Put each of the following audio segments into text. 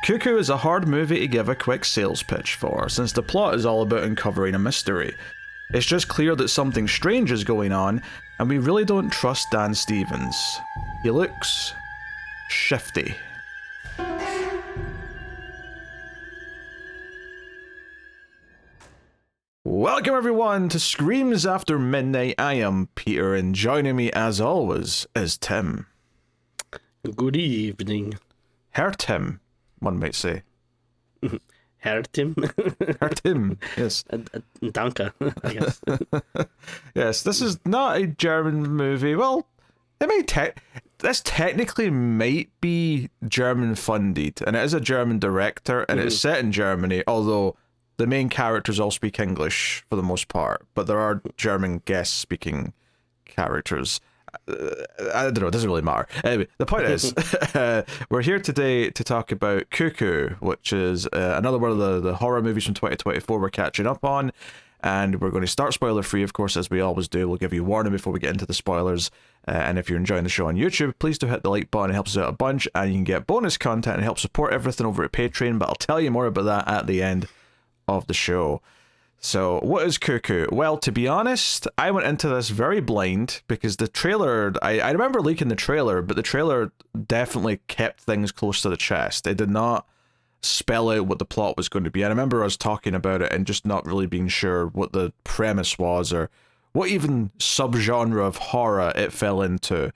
Cuckoo is a hard movie to give a quick sales pitch for, since the plot is all about uncovering a mystery. It's just clear that something strange is going on, and we really don't trust Dan Stevens. He looks shifty. Welcome everyone to Screams After Midnight. I am Peter, and joining me as always is Tim. Good evening. Herr Tim, one might say. Herr Tim? Herr Tim, yes. Danke, I guess. Yes, this is not a German movie. Well, it may this technically might be German funded, and it is a German director, and it's set in Germany, although the main characters all speak English for the most part, but there are German guest-speaking characters. I don't know, it doesn't really matter. Anyway, the point is, we're here today to talk about Cuckoo, which is another one of the horror movies from 2024 we're catching up on, and we're going to start spoiler-free, of course, as we always do. We'll give you a warning before we get into the spoilers, and if you're enjoying the show on YouTube, please do hit the like button. It helps us out a bunch, and you can get bonus content and help support everything over at Patreon, but I'll tell you more about that at the end of the show. So, what is Cuckoo? Well, to be honest, I went into this very blind because the trailer, I remember leaking the trailer, but the trailer definitely kept things close to the chest. It did not spell out what the plot was going to be. I remember us talking about it and just not really being sure what the premise was or what even subgenre of horror it fell into.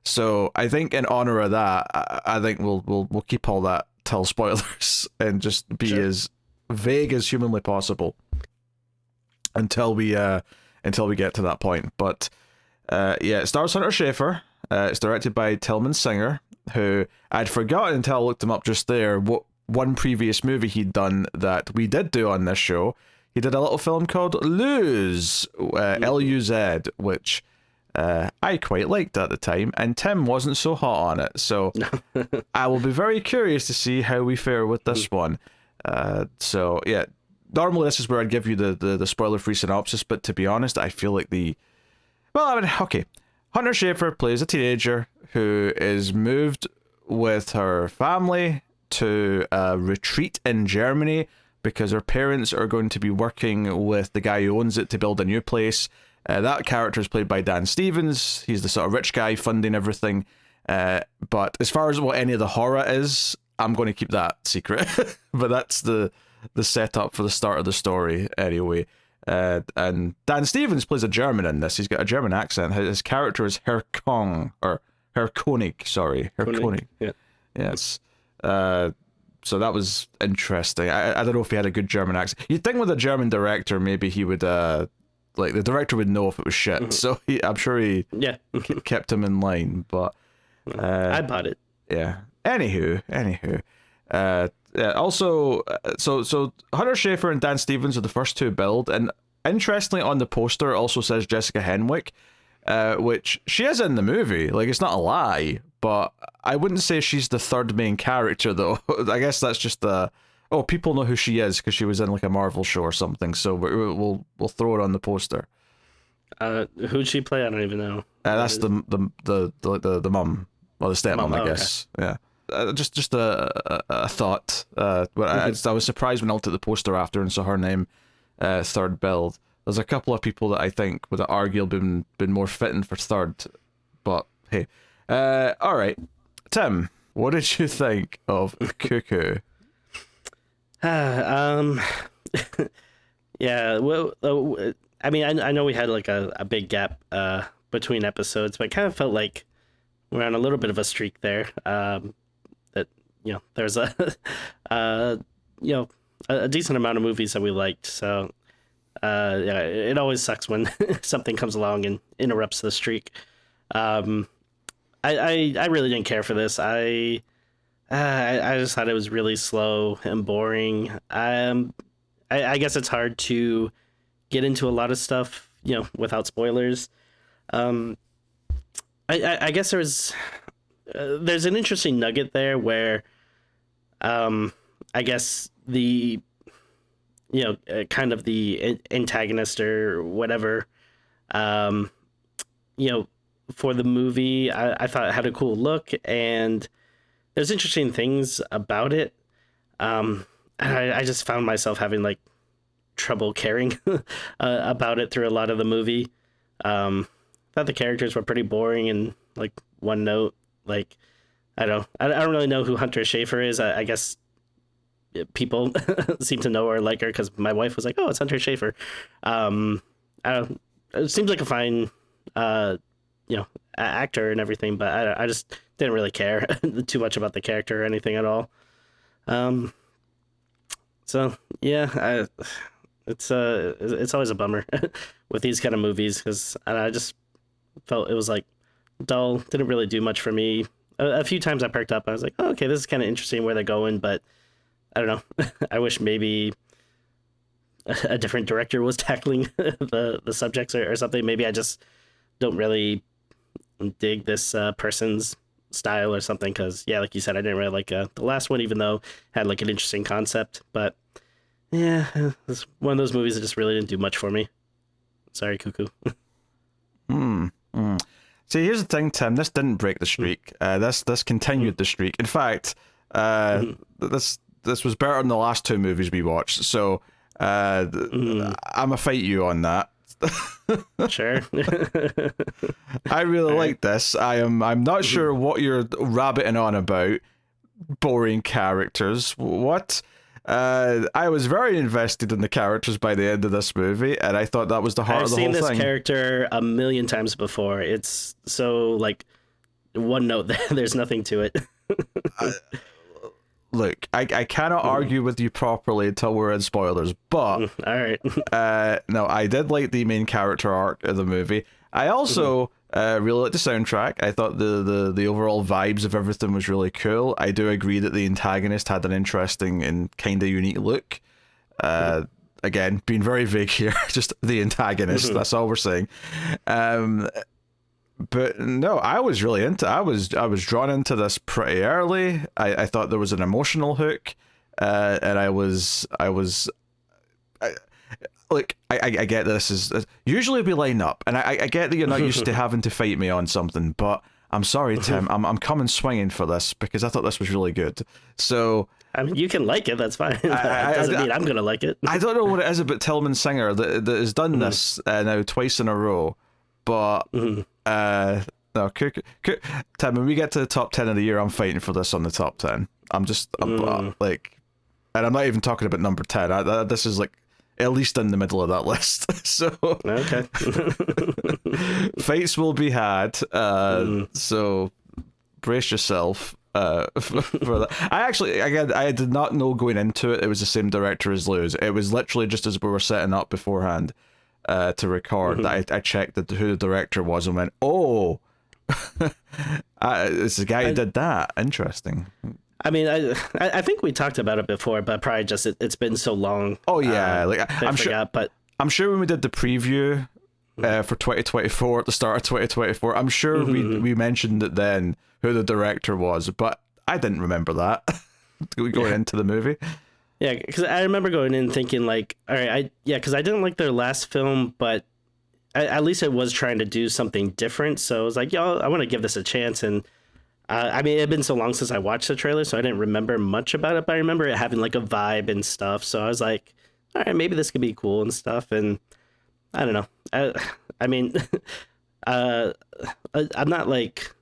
So, I think in honor of that, I think we'll keep all that till spoilers and just be as vague as humanly possible until we get to that point. But yeah, it stars Hunter Schafer. It's directed by Tilman Singer, who I'd forgotten until I looked him up just there what one previous movie he'd done that we did do on this show. He did a little film called Luz, L-U-Z, which I quite liked at the time, and Tim wasn't so hot on it. So I will be very curious to see how we fare with this one. So yeah, normally this is where I'd give you the spoiler-free synopsis, but to be honest, I feel like okay. Hunter Schafer plays a teenager who is moved with her family to a retreat in Germany because her parents are going to be working with the guy who owns it to build a new place. That character is played by Dan Stevens. He's the sort of rich guy funding everything. But as far as what any of the horror is, I'm going to keep that secret. But that's the setup for the start of the story anyway. And Dan Stevens plays a German in this. He's got a German accent. His character is Herr Koenig, sorry. Herr Koenig. Yeah. Yes. So that was interesting. I don't know if he had a good German accent. You'd think with a German director, maybe he would, the director would know if it was shit. Mm-hmm. So I'm sure he kept him in line, but... I bought it. Yeah. Anywho. Also, so Hunter Schafer and Dan Stevens are the first two billed, and interestingly on the poster it also says Jessica Henwick, which she is in the movie. Like, it's not a lie, but I wouldn't say she's the third main character though. I guess that's just people know who she is because she was in like a Marvel show or something. So we'll throw it on the poster. Who'd she play? I don't even know. That's the mum or the stepmom, I guess. Okay. Yeah. Just a thought. But I was surprised when I looked at the poster after and saw her name third billed. There's a couple of people that I think would have arguably been more fitting for third, but hey. All right, Tim, what did you think of Cuckoo? Yeah. Well, I mean, I know we had like a big gap between episodes, but I kind of felt like we're on a little bit of a streak there. There's a decent amount of movies that we liked. So, it always sucks when something comes along and interrupts the streak. I really didn't care for this. I just thought it was really slow and boring. I guess it's hard to get into a lot of stuff, without spoilers. I guess there's an interesting nugget there where, I guess the, kind of the antagonist or whatever, for the movie, I thought it had a cool look and there's interesting things about it. I just found myself having like trouble caring about it through a lot of the movie. Thought the characters were pretty boring and like one note. Like I don't really know who Hunter Schafer is. I guess people seem to know or like her because my wife was like, "Oh, it's Hunter Schafer." I don't. It seems like a fine, actor and everything, but I just didn't really care too much about the character or anything at all. Um, so yeah, it's always a bummer with these kind of movies because I just felt it was like dull. Didn't really do much for me. A few times I perked up. I was like, oh, okay, this is kind of interesting where they're going, but I don't know. I wish maybe a different director was tackling the subjects or something. Maybe I just don't really dig this person's style or something. Because yeah, like you said, I didn't really like the last one, even though it had like an interesting concept. But yeah, it's one of those movies that just really didn't do much for me. Sorry, Cuckoo. See, here's the thing, Tim. This didn't break the streak. This continued the streak. In fact, this was better than the last two movies we watched. So I'm gonna fight you on that. Sure. I really like this. I'm not sure what you're rabbiting on about. Boring characters. What? I was very invested in the characters by the end of this movie, and I thought that was the heart of the whole thing. I've seen this character a million times before. It's so like one note. There's nothing to it. Look, I cannot argue with you properly until we're in spoilers, but all right. No, I did like the main character arc of the movie. I also really liked the soundtrack. I thought the overall vibes of everything was really cool. I do agree that the antagonist had an interesting and kind of unique look. Again, being very vague here, just the antagonist. That's all we're saying. But no, I was really into. I was drawn into this pretty early. I thought there was an emotional hook, and I get this is usually we line up, and I get that you're not used to having to fight me on something, but I'm sorry, Tim. I'm coming swinging for this because I thought this was really good. So I mean, you can like it. That's fine. That doesn't mean I'm gonna like it. I don't know what it is about Tilman Singer that has done this now twice in a row, but no, Tim. When we get to the top 10 of the year, I'm fighting for this on the top 10. I'm like, and I'm not even talking about number 10. This is like at least in the middle of that list. So okay. Fights will be had. So brace yourself for that. I did not know going into it was the same director as Lose. It was literally just as we were setting up beforehand to record that I checked who the director was and went, oh, it's the guy who did that. Interesting. I mean, I think we talked about it before, but probably just it's been so long. Oh yeah, I'm sure. But I'm sure when we did the preview for 2024 at the start of 2024, I'm sure we mentioned it then who the director was, but I didn't remember that going into the movie. Yeah, because I remember going in thinking like, all right, because I didn't like their last film, but at least it was trying to do something different. So I was like, yo, I want to give this a chance. And I mean, it had been so long since I watched the trailer, so I didn't remember much about it, but I remember it having like a vibe and stuff. So I was like, all right, maybe this could be cool and stuff. And I don't know. I mean, I'm not like,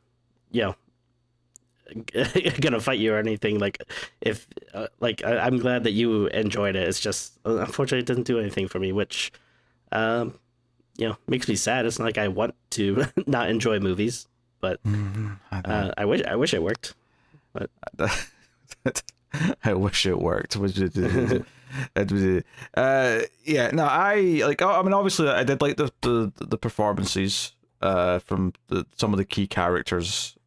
gonna fight you or anything. Like, if I'm glad that you enjoyed it. It's just unfortunately it doesn't do anything for me, which makes me sad. It's not like I want to not enjoy movies, but I wish it worked. But I wish it worked. Yeah, no, I mean, obviously I did like the performances from some of the key characters.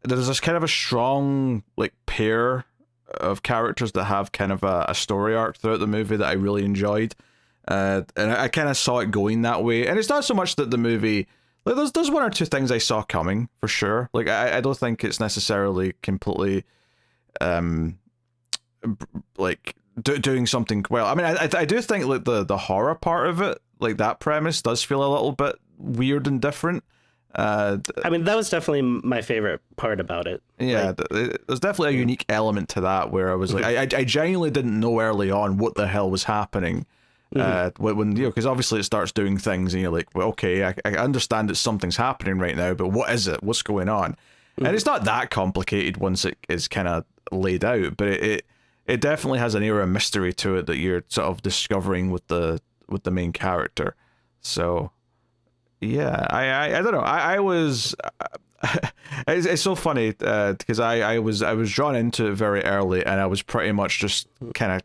There's this kind of a strong like pair of characters that have kind of a story arc throughout the movie that I really enjoyed, and I kind of saw it going that way. And it's not so much that the movie, like, there's one or two things I saw coming for sure. Like I don't think it's necessarily completely doing something well. I mean, I do think like the horror part of it, like that premise does feel a little bit weird and different. I mean, that was definitely my favorite part about it. Yeah, there's definitely a unique element to that where I was like, I genuinely didn't know early on what the hell was happening. When because obviously it starts doing things and you're like, well, okay, I understand that something's happening right now, but what is it? What's going on? And it's not that complicated once it is kind of laid out, but it definitely has an air of mystery to it that you're sort of discovering with the main character. So yeah, I don't know. I was it's so funny because I was drawn into it very early, and I was pretty much just kind of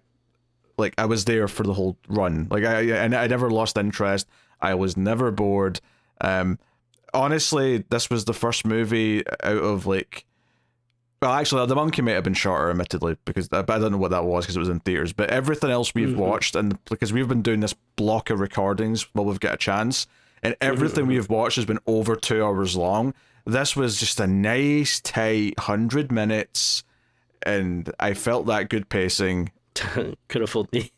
like I was there for the whole run. Like I never lost interest. I was never bored. Honestly, this was the first movie out of like. Well, actually, The Monkey might have been shorter, admittedly, because but I don't know what that was because it was in theaters. But everything else we've watched, and because we've been doing this block of recordings while we've got a chance, and everything we've watched has been over 2 hours long. This was just a nice, tight 100 minutes, and I felt that good pacing. Could have fooled me.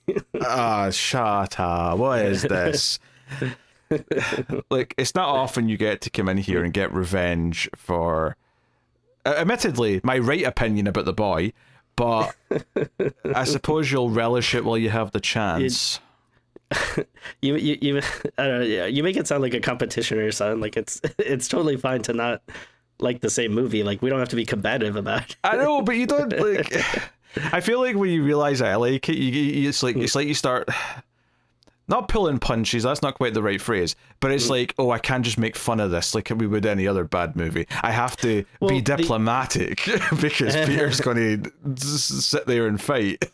Shut up. What is this? Like, it's not often you get to come in here and get revenge for... admittedly, my right opinion about the boy, but I suppose you'll relish it while you have the chance. You I don't know, yeah, you make it sound like a competition or something. Like it's totally fine to not like the same movie. Like we don't have to be combative about it. I know, but you don't like. I feel like when you realize I like it, it's like you start. Not pulling punches, that's not quite the right phrase, but it's like, oh, I can't just make fun of this like we would any other bad movie. I have to be diplomatic because Peter's going to sit there and fight.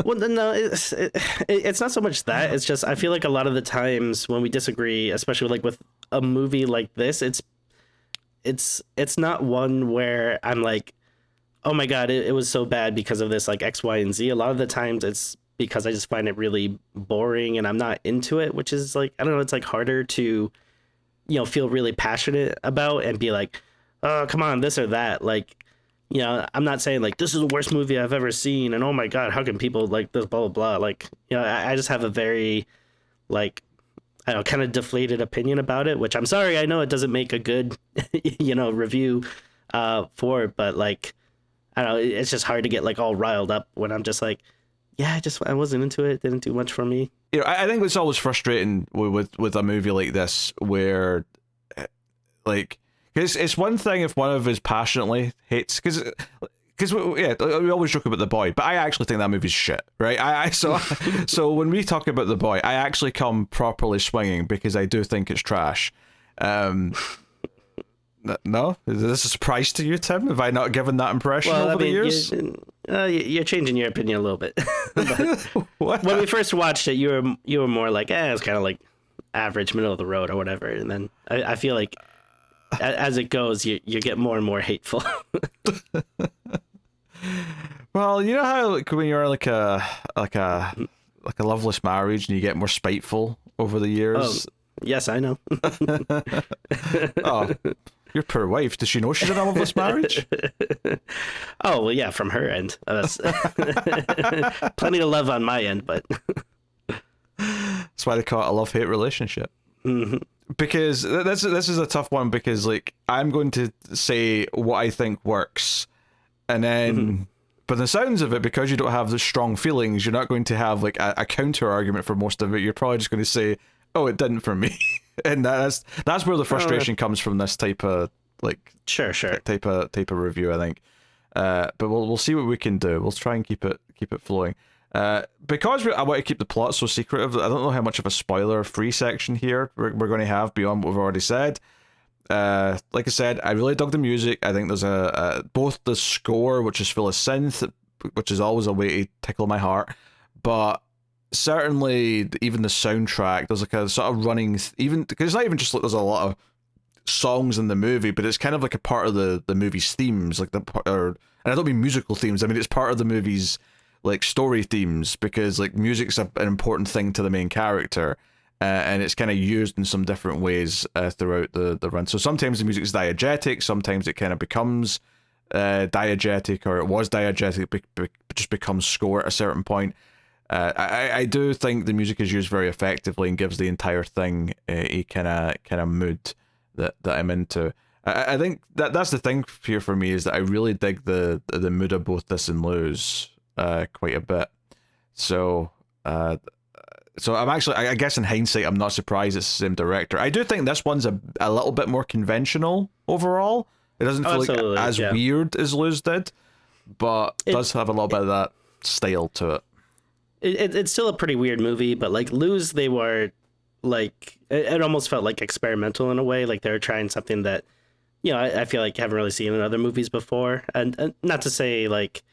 Well, no, it's not so much that. It's just I feel like a lot of the times when we disagree, especially like with a movie like this, it's not one where I'm like, oh my God, it was so bad because of this, like X, Y, and Z. A lot of the times it's because I just find it really boring and I'm not into it, which is like, I don't know, it's like harder to, feel really passionate about and be like, oh, come on, this or that. Like, I'm not saying like, this is the worst movie I've ever seen. And oh my God, how can people like this, blah, blah, blah. Like, I just have a very like, I don't know, kind of deflated opinion about it, which I'm sorry. I know it doesn't make a good, review for it, but like, I don't know, it's just hard to get like all riled up when I'm just like, yeah, I wasn't into it. It didn't do much for me. I think it's always frustrating with a movie like this where, like, because it's one thing if one of us passionately hates, because we always joke about The Boy, but I actually think that movie's shit, right? So when we talk about The Boy, I actually come properly swinging because I do think it's trash. No? Is this a surprise to you, Tim? Have I not given that impression over the years? You're changing your opinion a little bit. When we first watched it, you were more like, it's kind of like average, middle of the road or whatever. And then I feel like as it goes, you get more and more hateful. Well, you know how like, when you're like a loveless marriage and you get more spiteful over the years? Oh, yes, I know. Oh, your poor wife. Does she know she's in a loveless marriage? Oh, well, yeah, from her end. Plenty of love on my end, but... That's why they call it a love-hate relationship. Mm-hmm. Because this is a tough one because, like, I'm going to say what I think works, and then... But the sounds of it, because you don't have the strong feelings, you're not going to have, like, a counter-argument for most of it. You're probably just going to say, oh, it didn't for me. And that's where the frustration comes from this type of like sure type of review, I think. But we'll see what we can do. We'll try and keep it flowing. Because I want to keep the plot so secretive. I don't know how much of a spoiler-free section here we're going to have beyond what we've already said. Like I said, I really dug the music. I think there's both the score, which is full of synth, which is always a way to tickle my heart, but certainly even the soundtrack, there's like a sort of running even because it's not even just like there's a lot of songs in the movie, but it's kind of like a part of the movie's themes, like and I don't mean musical themes, I mean it's part of the movie's like story themes, because like music's an important thing to the main character, and it's kind of used in some different ways throughout the run. So sometimes the music's diegetic, sometimes it kind of becomes diegetic, or it was diegetic but just becomes score at a certain point. I do think the music is used very effectively and gives the entire thing a kind of mood. that I'm into. I think that's the thing here for me, is that I really dig the mood of both this and Lose quite a bit. So I'm actually, I guess in hindsight, I'm not surprised it's the same director. I do think this one's a little bit more conventional overall. It doesn't feel like as weird as Lose did, but it does have a little bit of that style to it. It's still a pretty weird movie, but like Lose, they were like, it almost felt like experimental in a way. Like they were trying something that, I feel like I haven't really seen in other movies before. And not to say like,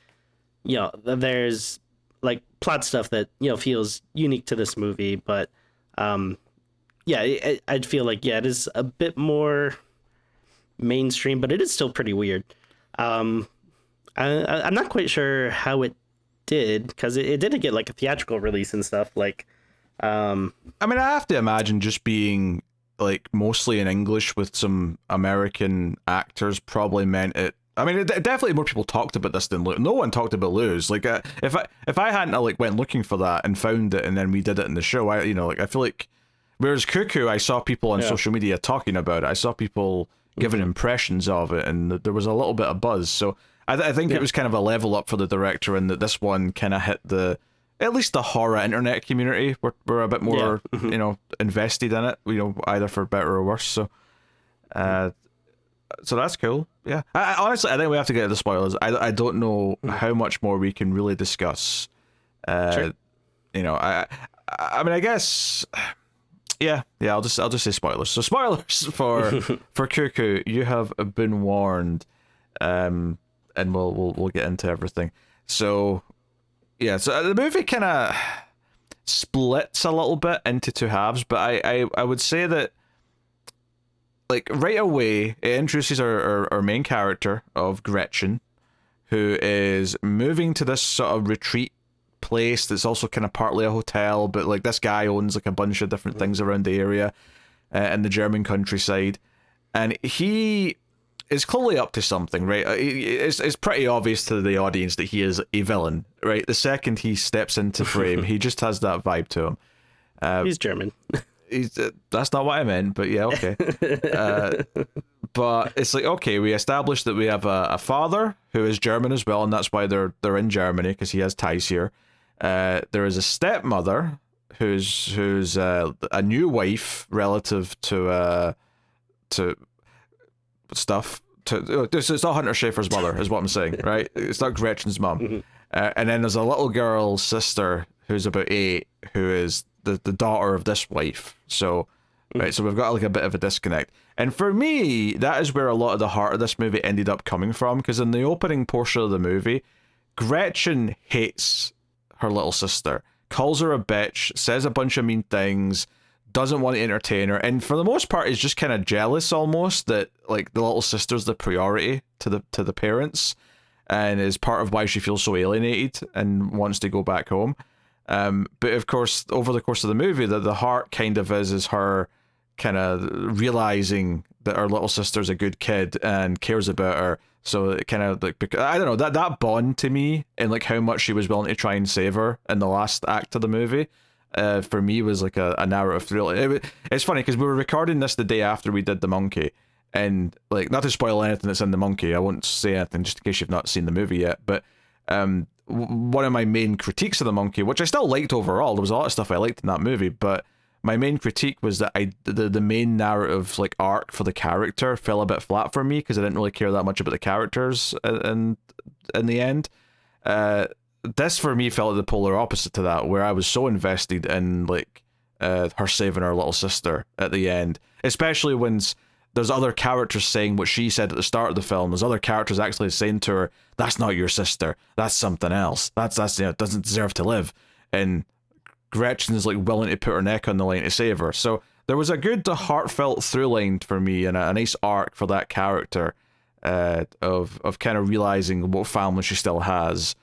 there's like plot stuff that, feels unique to this movie, but I'd feel like, it is a bit more mainstream, but it is still pretty weird. I'm not quite sure how it did, because it didn't get like a theatrical release and stuff. Like, I mean, I have to imagine just being like mostly in English with some American actors probably meant it. I mean, definitely more people talked about this than Lose. No one talked about Lose. Like, if I hadn't like went looking for that and found it and then we did it in the show, I feel like, whereas Cuckoo, I saw people on social media talking about it. I saw people giving impressions of it, and there was a little bit of buzz. So I think it was kind of a level up for the director, and that this one kind of hit at least the horror internet community. We're a bit more, invested in it, either for better or worse. So, so that's cool. Yeah. Honestly, I think we have to get to the spoilers. I don't know how much more we can really discuss. Sure. I mean, I guess. Yeah. I'll just say spoilers. So spoilers for Cuckoo. You have been warned. And we'll get into everything. So yeah, so the movie kind of splits a little bit into two halves, but I would say that like right away it introduces our main character of Gretchen, who is moving to this sort of retreat place that's also kind of partly a hotel, but like this guy owns like a bunch of different things around the area in the German countryside, and he is clearly up to something, right? It's pretty obvious to the audience that he is a villain, right? The second he steps into frame, he just has that vibe to him. He's German. That's not what I meant, but yeah, okay. But it's like, okay, we established that we have a father who is German as well, and that's why they're in Germany, because he has ties here. There is a stepmother who's a new wife relative to stuff. It's not Hunter Schafer's mother, is what I'm saying, right? It's not Gretchen's mum. And then there's a little girl sister who's about 8, who is the daughter of this wife. So, right, so we've got like a bit of a disconnect. And for me, that is where a lot of the heart of this movie ended up coming from, because in the opening portion of the movie, Gretchen hates her little sister, calls her a bitch, says a bunch of mean things, doesn't want to entertain her, and for the most part is just kind of jealous almost that like the little sister's the priority to the parents, and is part of why she feels so alienated and wants to go back home. But of course, over the course of the movie, the heart kind of is her kind of realizing that her little sister's a good kid and cares about her. So it kind of like, I don't know, that bond to me, and like how much she was willing to try and save her in the last act of the movie, for me was like a narrative thrill. It's funny because we were recording this the day after we did The Monkey, and like, not to spoil anything that's in The Monkey, I won't say anything just in case you've not seen the movie yet, but one of my main critiques of The Monkey, which I still liked overall, there was a lot of stuff I liked in that movie, but my main critique was that the main narrative like arc for the character fell a bit flat for me, because I didn't really care that much about the characters in the end. This for me felt like the polar opposite to that, where I was so invested in like her saving her little sister at the end, especially when there's other characters saying what she said at the start of the film. There's other characters actually saying to her, "That's not your sister. That's something else. That's doesn't deserve to live." And Gretchen is like willing to put her neck on the line to save her. So there was a good heartfelt through line for me, and a nice arc for that character of kind of realizing what family she still has.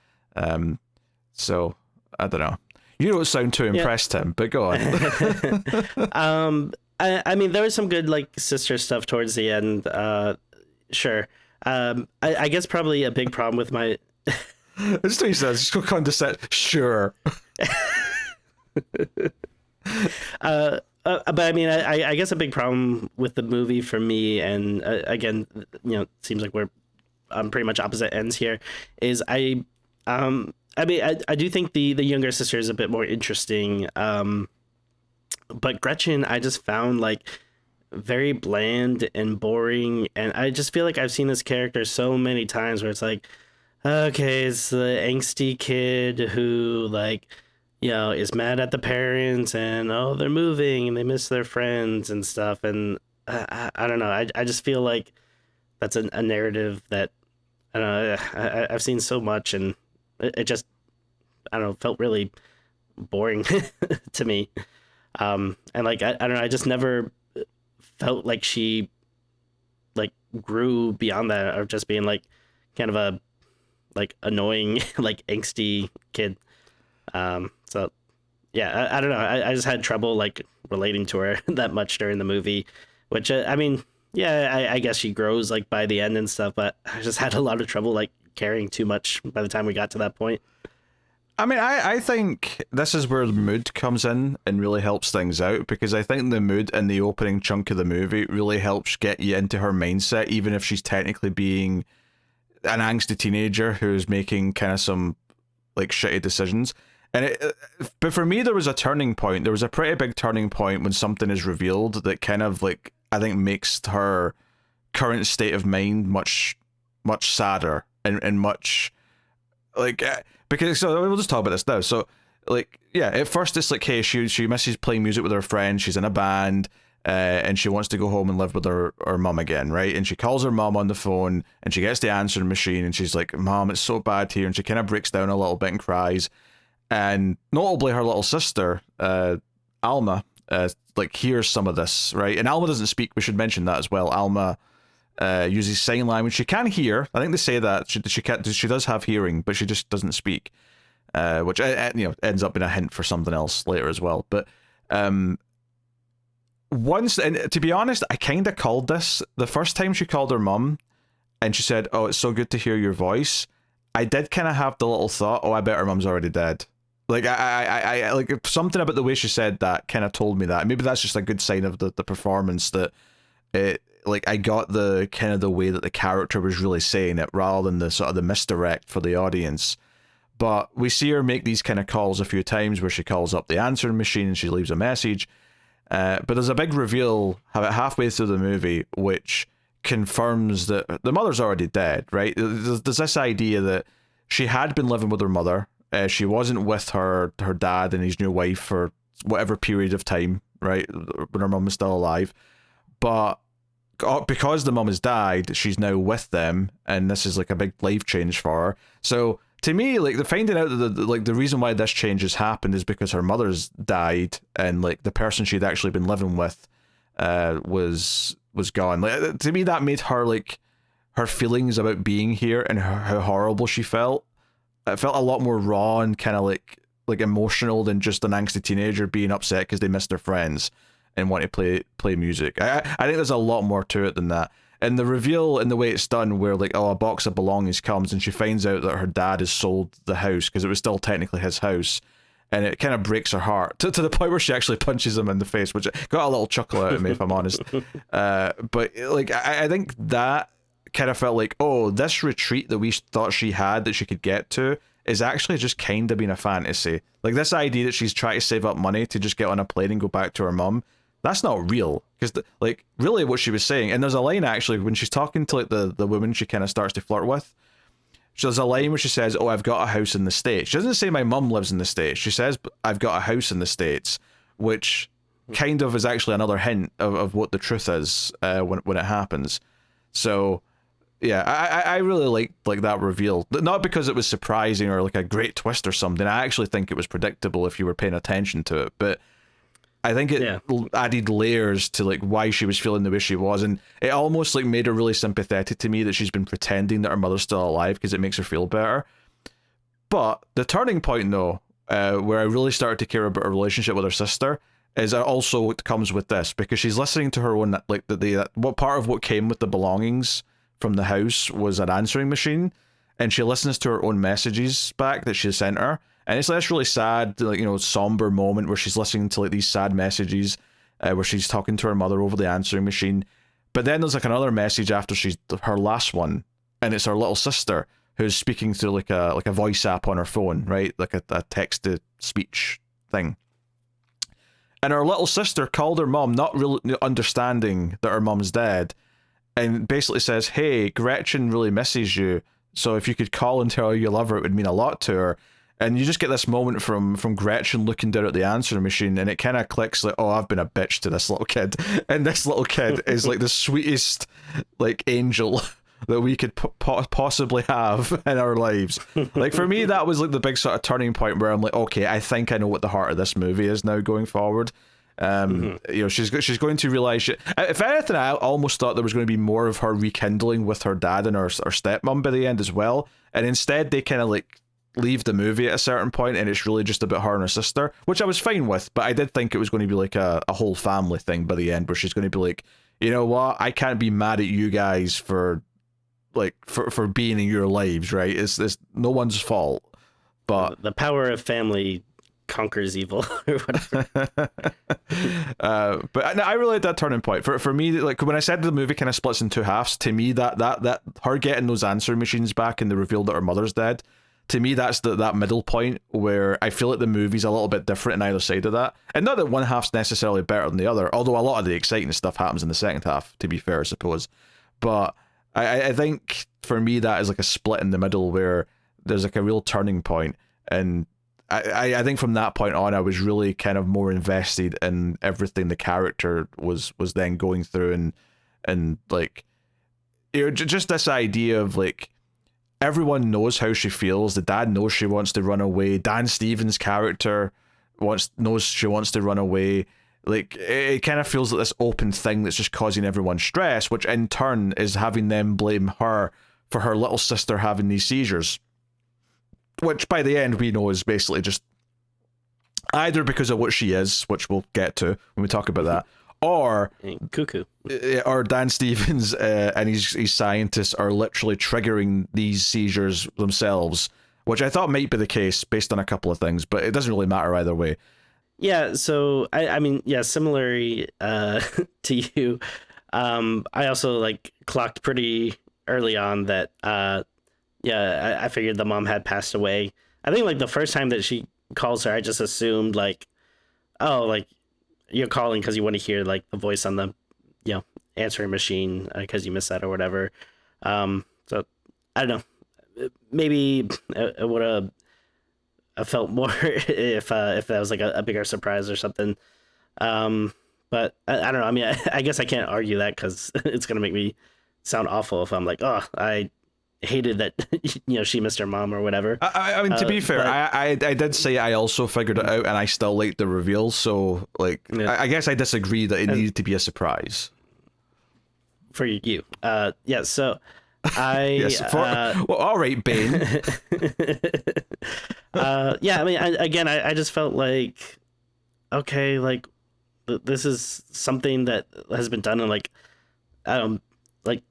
So I don't know. You don't sound too impressed, Tim, but go on. I mean, there was some good like sister stuff towards the end. Sure. I guess probably a big problem with my. It's what he says. Just go condescend. Sure. But I mean, I guess a big problem with the movie for me, and again, it seems like we're on pretty much opposite ends here, is I mean, I do think the younger sister is a bit more interesting. But Gretchen, I just found like very bland and boring, and I just feel like I've seen this character so many times where it's like, okay, it's the angsty kid who like, is mad at the parents and oh they're moving and they miss their friends and stuff, and I don't know, I just feel like that's a narrative that I don't know, I've seen so much, and it just I don't know, felt really boring to me. And like I don't know, I just never felt like she like grew beyond that of just being like kind of a like annoying like angsty kid. So yeah, I don't know, I just had trouble like relating to her that much during the movie, which I mean, yeah, I guess she grows like by the end and stuff, but I just had a lot of trouble like caring too much by the time we got to that point. I mean, I think this is where the mood comes in and really helps things out, because I think the mood in the opening chunk of the movie really helps get you into her mindset, even if she's technically being an angsty teenager who's making kind of some like shitty decisions. And but for me, there was a turning point. There was a pretty big turning point when something is revealed that kind of like, I think, makes her current state of mind much sadder and much like, because so we'll just talk about this now. So like, yeah, at first it's like, hey, she misses playing music with her friends. She's in a band, and she wants to go home and live with her mum again, right? And she calls her mum on the phone, and she gets the answering machine, and she's like, "Mom, it's so bad here," and she kind of breaks down a little bit and cries. And notably, her little sister, Alma, like hears some of this, right? And Alma doesn't speak. We should mention that as well. Alma uses sign language. She can hear. I think they say that she can. She does have hearing, but she just doesn't speak, which ends up being a hint for something else later as well. But once, and to be honest, I kind of called this the first time she called her mum, and she said, "Oh, it's so good to hear your voice." I did kind of have the little thought, "Oh, I bet her mum's already dead." Like I like something about the way she said that kind of told me that. Maybe that's just a good sign of the performance, that it, like, I got the kind of the way that the character was really saying it rather than the sort of the misdirect for the audience. But we see her make these kind of calls a few times where she calls up the answering machine and she leaves a message. But there's a big reveal about halfway through the movie which confirms that the mother's already dead, right? There's this idea that she had been living with her mother. She wasn't with her dad and his new wife for whatever period of time, right, when her mum was still alive. But because the mum has died, she's now with them, and this is like a big life change for her. So to me, like, the finding out that the reason why this change has happened is because her mother's died, and like the person she'd actually been living with was gone. Like, to me, that made her, like, her feelings about being here and how horrible she felt. It felt a lot more raw and kind of like emotional than just an angsty teenager being upset because they missed their friends and want to play music. I think there's a lot more to it than that. And the reveal and the way it's done, where like, oh, a box of belongings comes and she finds out that her dad has sold the house because it was still technically his house, and it kind of breaks her heart to the point where she actually punches him in the face, which got a little chuckle out of me, if I'm honest. But like, I think that kind of felt like, oh, this retreat that we thought she had that she could get to is actually just kind of being a fantasy. Like, this idea that she's trying to save up money to just get on a plane and go back to her mum, that's not real. Because like, really what she was saying, and there's a line actually when she's talking to like the woman she kind of starts to flirt with, there's a line where she says, "Oh, I've got a house in the States." She doesn't say my mum lives in the States. She says, "I've got a house in the States," which kind of is actually another hint of what the truth is when it happens. So yeah, I really liked that reveal. Not because it was surprising or like a great twist or something. I actually think it was predictable if you were paying attention to it. But I think it added layers to like why she was feeling the way she was, and it almost like made her really sympathetic to me that she's been pretending that her mother's still alive because it makes her feel better. But the turning point, though, where I really started to care about her relationship with her sister, is also what comes with this, because she's listening to her own, like, what part of what came with the belongings from the house was an answering machine, and she listens to her own messages back that she sent her, and it's like this really sad, like, somber moment where she's listening to like these sad messages, where she's talking to her mother over the answering machine. But then there's like another message after she's her last one, and it's her little sister who's speaking through like a voice app on her phone, right? Like a text to speech thing. And her little sister called her mom, not really understanding that her mom's dead, and basically says, "Hey, Gretchen really misses you, so if you could call and tell her you love her, it would mean a lot to her." And you just get this moment from Gretchen looking down at the answering machine, and it kind of clicks like, "Oh, I've been a bitch to this little kid," and this little kid is like the sweetest like angel that we could possibly have in our lives. Like, for me, that was like the big sort of turning point where I'm like, okay, I think I know what the heart of this movie is now going forward. You know, she's going to realize if anything, I almost thought there was going to be more of her rekindling with her dad and her stepmom by the end as well, and instead they kind of like leave the movie at a certain point and it's really just about her and her sister, which I was fine with, but I did think it was going to be like a whole family thing by the end, where she's going to be like, you know what, I can't be mad at you guys for being in your lives, right? It's no one's fault, but the power of family conquers evil or whatever. But I really like that turning point for me. Like, when I said the movie kind of splits in two halves, to me that her getting those answering machines back and the reveal that her mother's dead, to me that's that middle point where I feel like the movie's a little bit different in either side of that, and not that one half's necessarily better than the other, although a lot of the exciting stuff happens in the second half, to be fair, I suppose. But I think for me that is like a split in the middle where there's like a real turning point, and I think from that point on I was really kind of more invested in everything the character was then going through, and like, you know, just this idea of like everyone knows how she feels. The dad knows she wants to run away. Dan Stevens' character knows she wants to run away. Like, it kind of feels like this open thing that's just causing everyone stress, which in turn is having them blame her for her little sister having these seizures, which by the end we know is basically just either because of what she is, which we'll get to when we talk about that, or Cuckoo, or Dan Stevens and his scientists are literally triggering these seizures themselves, which I thought might be the case based on a couple of things, but it doesn't really matter either way. Yeah, so I mean, yeah, similarly to you, I also like clocked pretty early on that I figured the mom had passed away. I think like the first time that she calls her, I just assumed like, oh, like you're calling because you want to hear like the voice on the answering machine because you missed that or whatever. So I don't know, maybe it would have. I felt more if that was like a bigger surprise or something. But I don't know. I mean, I guess I can't argue that because it's going to make me sound awful if I'm like, oh, I hated that, she missed her mom or whatever. I mean, to be fair, but I did say I also figured it out and I still liked the reveal. So, like, yeah. I guess I disagree that it needed to be a surprise. For you. Yeah, so... yes, well, all right, Bane. Yeah, I mean, I just felt like, okay, like this is something that has been done in like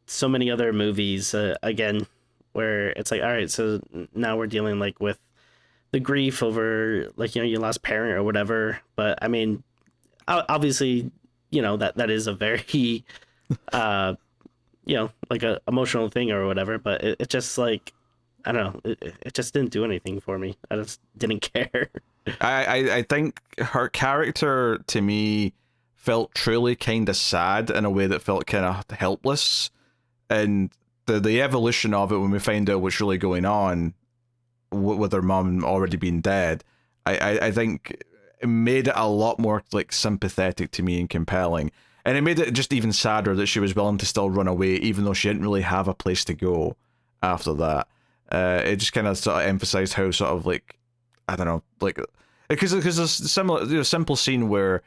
so many other movies. Again, where it's like, all right, so now we're dealing like with the grief over like your lost parent or whatever. But I mean, obviously, that is a very like a emotional thing or whatever, but it just like, I don't know, it just didn't do anything for me. I just didn't care. I think her character to me felt truly kind of sad in a way that felt kind of helpless, and the evolution of it when we find out what's really going on with her mom already being dead, I think it made it a lot more like sympathetic to me and compelling. And it made it just even sadder that she was willing to still run away, even though she didn't really have a place to go after that. It just kind of sort of emphasized how sort of like, I don't know, like, because there's a similar, simple scene where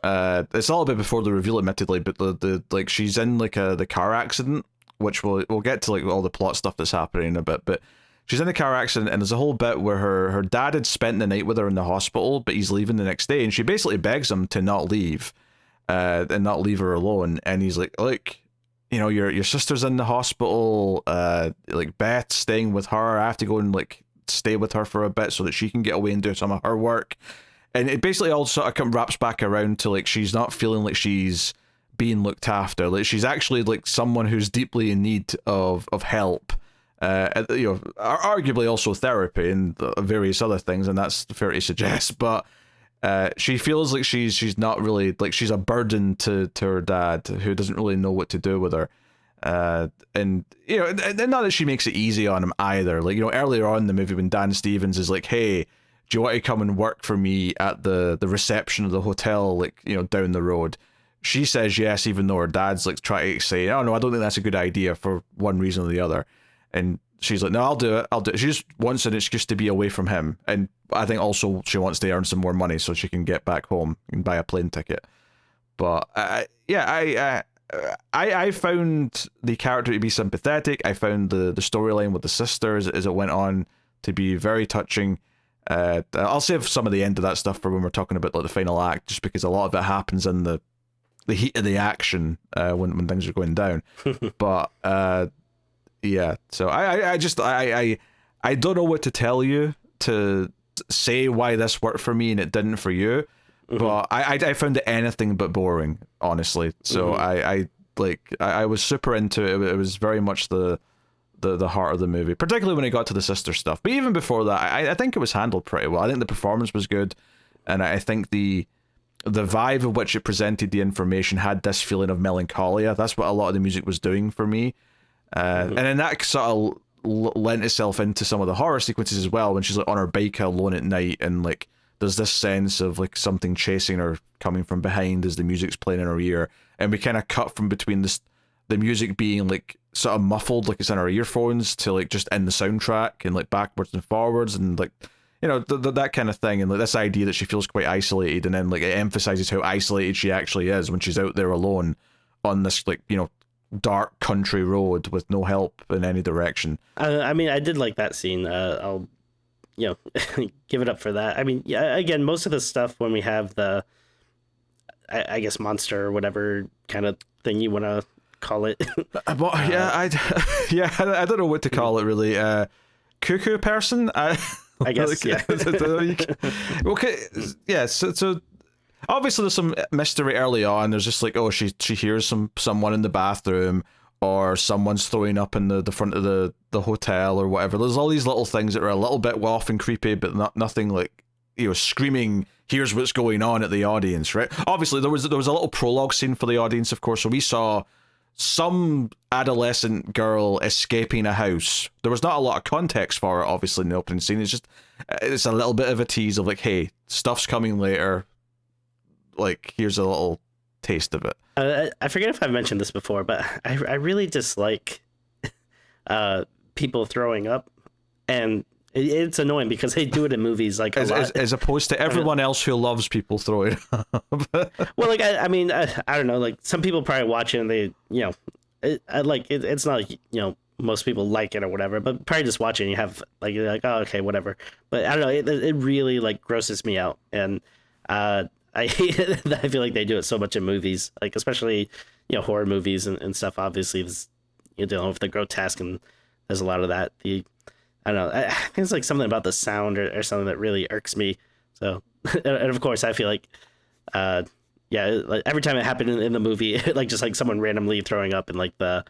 it's a little bit before the reveal, admittedly, but the like she's in like the car accident, which we'll get to like all the plot stuff that's happening in a bit, but she's in the car accident and there's a whole bit where her dad had spent the night with her in the hospital, but he's leaving the next day, and she basically begs him to not leave. And not leave her alone, and he's like, look, your sister's in the hospital, like Beth's staying with her, I have to go and like stay with her for a bit so that she can get away and do some of her work. and it basically all sort of wraps back around to like she's not feeling like she's being looked after. Like she's actually like someone who's deeply in need of help. Arguably also therapy and various other things, and that's fair to suggest. But she feels like she's not really like she's a burden to her dad, who doesn't really know what to do with her. And not that she makes it easy on him either. Like, earlier on in the movie when Dan Stevens is like, hey, do you want to come and work for me at the reception of the hotel, like, down the road? She says yes, even though her dad's like trying to say, oh no, I don't think that's a good idea for one reason or the other. And she's like, no, I'll do it. She just wants an excuse to be away from him. And I think also she wants to earn some more money so she can get back home and buy a plane ticket. But I found the character to be sympathetic. I found the storyline with the sisters as it went on to be very touching. I'll save some of the end of that stuff for when we're talking about like the final act, just because a lot of it happens in the heat of the action when things are going down. But yeah, so I don't know what to tell you to say why this worked for me and it didn't for you. But I found it anything but boring, honestly. So I was super into it. It was very much the heart of the movie, particularly when it got to the sister stuff. But even before that, I think it was handled pretty well. I think the performance was good, and I think the vibe of which it presented the information had this feeling of melancholia. That's what a lot of the music was doing for me. And then that sort of lent itself into some of the horror sequences as well, when she's like on her bike alone at night, and like there's this sense of like something chasing her coming from behind as the music's playing in her ear, and we kind of cut from between the music being like sort of muffled, like it's in our earphones, to like just in the soundtrack and like backwards and forwards, and like that kind of thing, and like this idea that she feels quite isolated, and then like it emphasizes how isolated she actually is when she's out there alone on this like dark country road with no help in any direction. I mean, I did like that scene. I'll give it up for that. I mean, yeah, again, most of the stuff when we have the I guess monster or whatever kind of thing you want to call it. I don't know what to call it really. Cuckoo person, I guess. Yeah. Okay. Yeah. So obviously there's some mystery early on. There's just like, oh, she hears someone in the bathroom, or someone's throwing up in the front of the hotel or whatever. There's all these little things that are a little bit off and creepy, but nothing like screaming, here's what's going on at the audience, right? Obviously there was a little prologue scene for the audience, of course, so we saw some adolescent girl escaping a house. There was not a lot of context for it, obviously, in the opening scene. It's a little bit of a tease of like, hey, stuff's coming later. Like, here's a little taste of it. I forget if I've mentioned this before, but I really dislike people throwing up, and it's annoying because they do it in movies like a lot. As opposed to everyone else who loves people throwing up. Well, like I mean, I don't know. Like some people probably watch it and they, it's not like most people like it or whatever, but probably just watch it and you have like you're like, oh, okay, whatever. But I don't know. It really like grosses me out, and I hate it. I feel like they do it so much in movies, like especially horror movies and stuff. Obviously, you're dealing with the grotesque, and there's a lot of that. I don't know. I think it's like something about the sound or something that really irks me. So, and of course, I feel like, like every time it happened in the movie, like just like someone randomly throwing up in like the,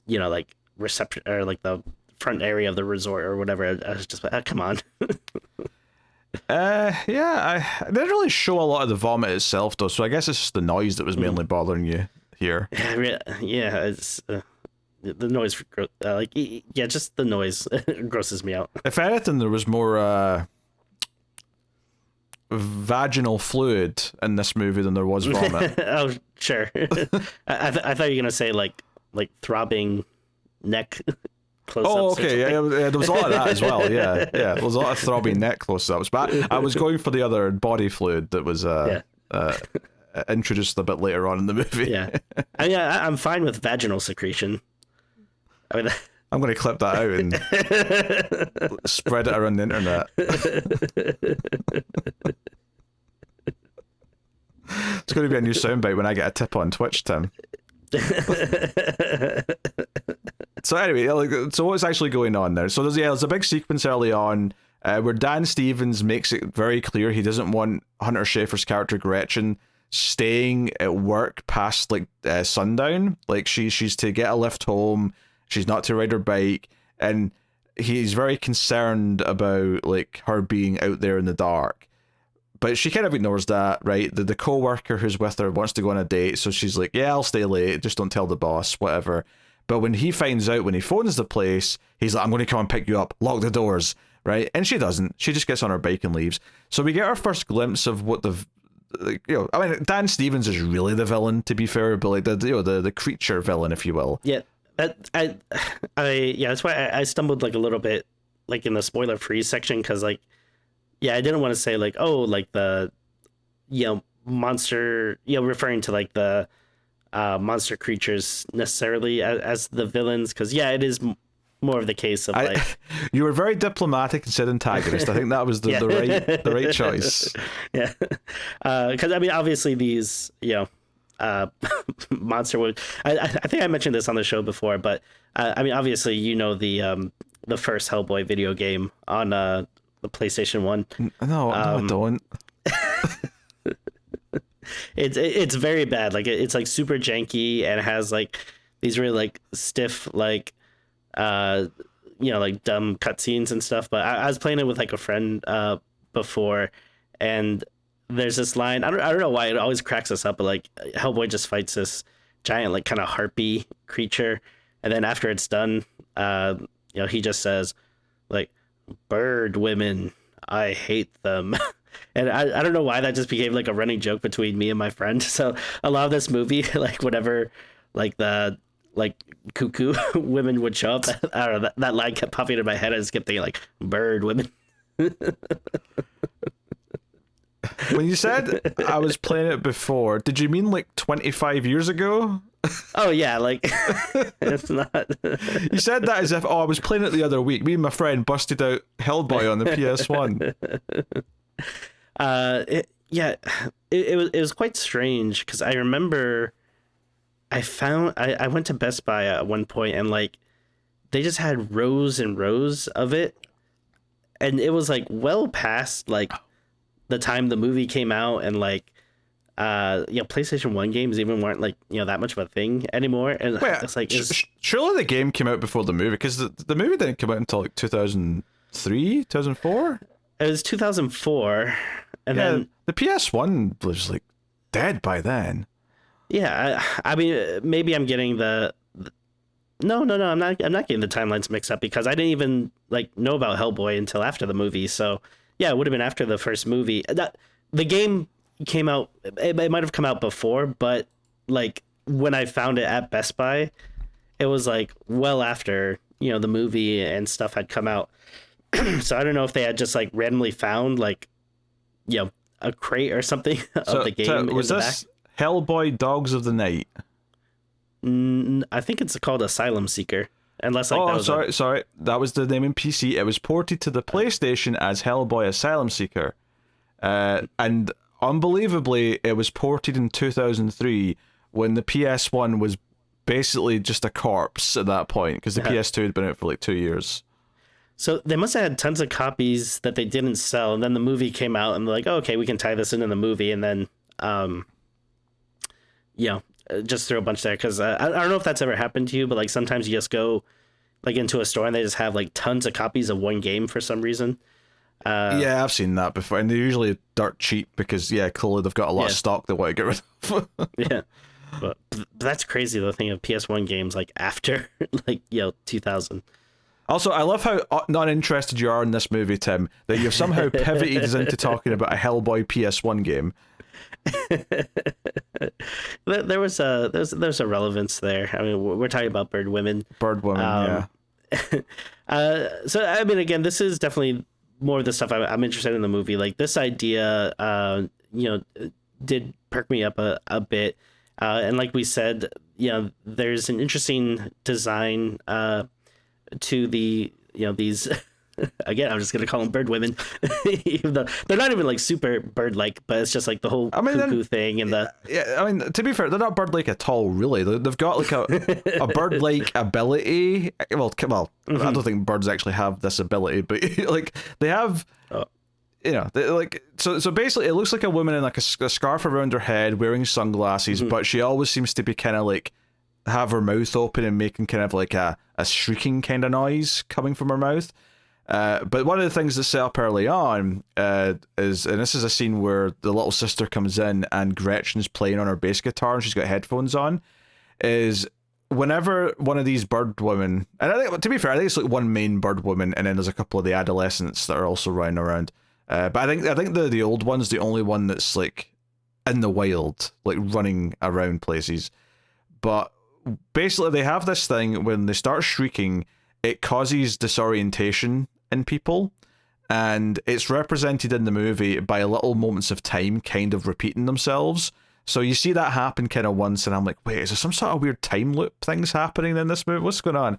like reception or like the front area of the resort or whatever. I was just like, come on. I didn't really show a lot of the vomit itself though, so I guess it's just the noise that was mainly bothering you here. Yeah, it's. The noise, just the noise grosses me out. If anything, there was more vaginal fluid in this movie than there was vomit. Oh, sure. I thought you were gonna say like throbbing neck close-ups. Oh, okay, yeah, there was a lot of that as well. Yeah, there was a lot of throbbing neck close-ups, but I was going for the other body fluid that was introduced a bit later on in the movie. Yeah, I'm fine with vaginal secretion. I mean, I'm going to clip that out and spread it around the internet. It's going to be a new soundbite when I get a tip on Twitch, Tim. So anyway, so what's actually going on there? So there's a big sequence early on where Dan Stevens makes it very clear he doesn't want Hunter Schafer's character Gretchen staying at work past like sundown. Like she's to get a lift home. She's not to ride her bike, and he's very concerned about like her being out there in the dark. But she kind of ignores that, right? The co-worker who's with her wants to go on a date, so she's like, yeah, I'll stay late, just don't tell the boss, whatever. But when he finds out, when he phones the place, he's like, I'm going to come and pick you up, lock the doors, right? And she doesn't. She just gets on her bike and leaves. So we get our first glimpse of what I mean, Dan Stevens is really the villain, to be fair, but like the creature villain, if you will. Yeah, that's why I stumbled like a little bit, like in the spoiler-free section, because like, yeah, I didn't want to say like, oh, like the, monster, referring to like the monster creatures necessarily as the villains, because yeah, it is more of the case of like you were very diplomatic and said antagonist. I think that was the right choice. Yeah, because I mean, obviously these monster would. I think I mentioned this on the show before, but I mean, obviously the first Hellboy video game on the PlayStation 1. No, I don't. It's very bad. Like it's like super janky and it has like these really like stiff like like dumb cutscenes and stuff. But I was playing it with like a friend before, and there's this line. I don't know why it always cracks us up, but like Hellboy just fights this giant like kind of harpy creature, and then after it's done, he just says like, "Bird women, I hate them." And I don't know why that just became like a running joke between me and my friend. So a lot of this movie, like whenever like the like Cuckoo women would show up, I don't know, that line kept popping in my head. I just kept thinking like, bird women. When you said I was playing it before, did you mean like 25 years ago? Oh yeah, like it's not. You said that as if, I was playing it the other week. Me and my friend busted out Hellboy on the PS1. It was quite strange because I remember I went to Best Buy at one point and like they just had rows and rows of it, and it was like well past like the time the movie came out, and like PlayStation 1 games even weren't like that much of a thing anymore. And it's like surely the game came out before the movie, because the movie didn't come out until like 2003 2004. It was 2004, and then the PS1 was like dead by then. Yeah, I mean, maybe I'm getting no, I'm not getting the timelines mixed up, because I didn't even like know about Hellboy until after the movie. So yeah, it would have been after the first movie. The game came out. It might have come out before, but like when I found it at Best Buy, it was like well after the movie and stuff had come out. So I don't know if they had just like randomly found like a crate or something of the game. So was this back. Hellboy Dogs of the Night? I think it's called Asylum Seeker. Unless like sorry, that was the name in PC. It was ported to the PlayStation as Hellboy Asylum Seeker, and unbelievably, it was ported in 2003 when the PS1 was basically just a corpse at that point, because the PS2 had been out for like 2 years. So they must have had tons of copies that they didn't sell, and then the movie came out, and they're like, oh, okay, we can tie this into the movie, and then, just throw a bunch there. Because I don't know if that's ever happened to you, but like sometimes you just go like into a store and they just have like tons of copies of one game for some reason. Yeah, I've seen that before, and they're usually dirt cheap because clearly they've got a lot of stock they want to get rid of. Yeah, but that's crazy. The thing of PS1 games like after like 2000. Also, I love how uninterested you are in this movie, Tim, that you've somehow pivoted us into talking about a Hellboy PS1 game. There's a relevance there. I mean, we're talking about Bird Women. Bird Women, yeah. So, I mean, again, this is definitely more of the stuff I'm interested in the movie. Like, this idea, did perk me up a bit. And like we said, there's an interesting design to the these again, I'm just gonna call them bird women, even though they're not even like super bird like, but it's just like the whole cuckoo thing and the. Yeah, I mean, to be fair, they're not bird like at all. Really, they've got like a bird like ability. Well, I don't think birds actually have this ability, but like they have. You know, like so basically it looks like a woman in like a scarf around her head wearing sunglasses, but she always seems to be kind of like have her mouth open and making kind of like a shrieking kind of noise coming from her mouth. But one of the things that's set up early on is, and this is a scene where the little sister comes in and Gretchen's playing on her bass guitar and she's got headphones on, is whenever one of these bird women, and I think, to be fair, I think it's like one main bird woman and then there's a couple of the adolescents that are also running around. But I think the old one's the only one that's like in the wild, like running around places. But basically they have this thing when they start shrieking, it causes disorientation in people, and it's represented in the movie by little moments of time kind of repeating themselves. So you see that happen kind of once, and I'm like, wait, is there some sort of weird time loop things happening in this movie? What's going on?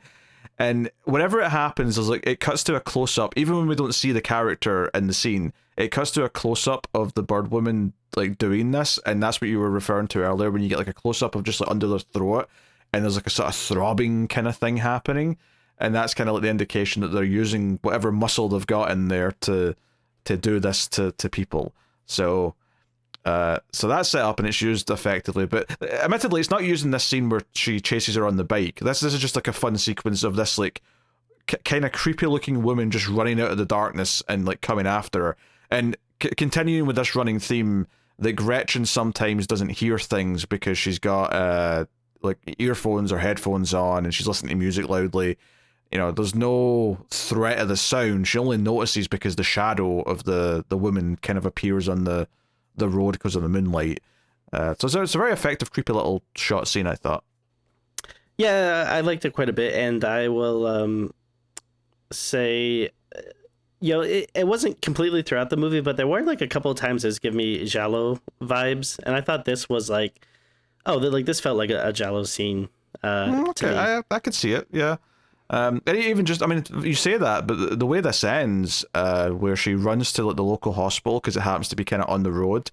And whenever it happens, there's like it cuts to a close up. Even when we don't see the character in the scene, it cuts to a close up of the bird woman like doing this, and that's what you were referring to earlier when you get like a close up of just like under their throat, and there's like a sort of throbbing kind of thing happening, and that's kind of like the indication that they're using whatever muscle they've got in there to do this to people. So that's set up and it's used effectively, but admittedly it's not used in this scene where she chases her on the bike. This is just like a fun sequence of this like kind of creepy looking woman just running out of the darkness and like coming after her, and continuing with this running theme that Gretchen sometimes doesn't hear things because she's got like earphones or headphones on and she's listening to music loudly. You know, there's no threat of the sound. She only notices because the shadow of the woman kind of appears on the road because of the moonlight. So it's a very effective, creepy little shot scene, I thought. Yeah, I liked it quite a bit, and I will say, you know, it wasn't completely throughout the movie, but there were like a couple of times it was giving me Giallo vibes, and I thought this was like, this felt like a Giallo scene. Okay, I could see it, yeah. And even just, I mean, you say that, but the way this ends, where she runs to like the local hospital because it happens to be kind of on the road,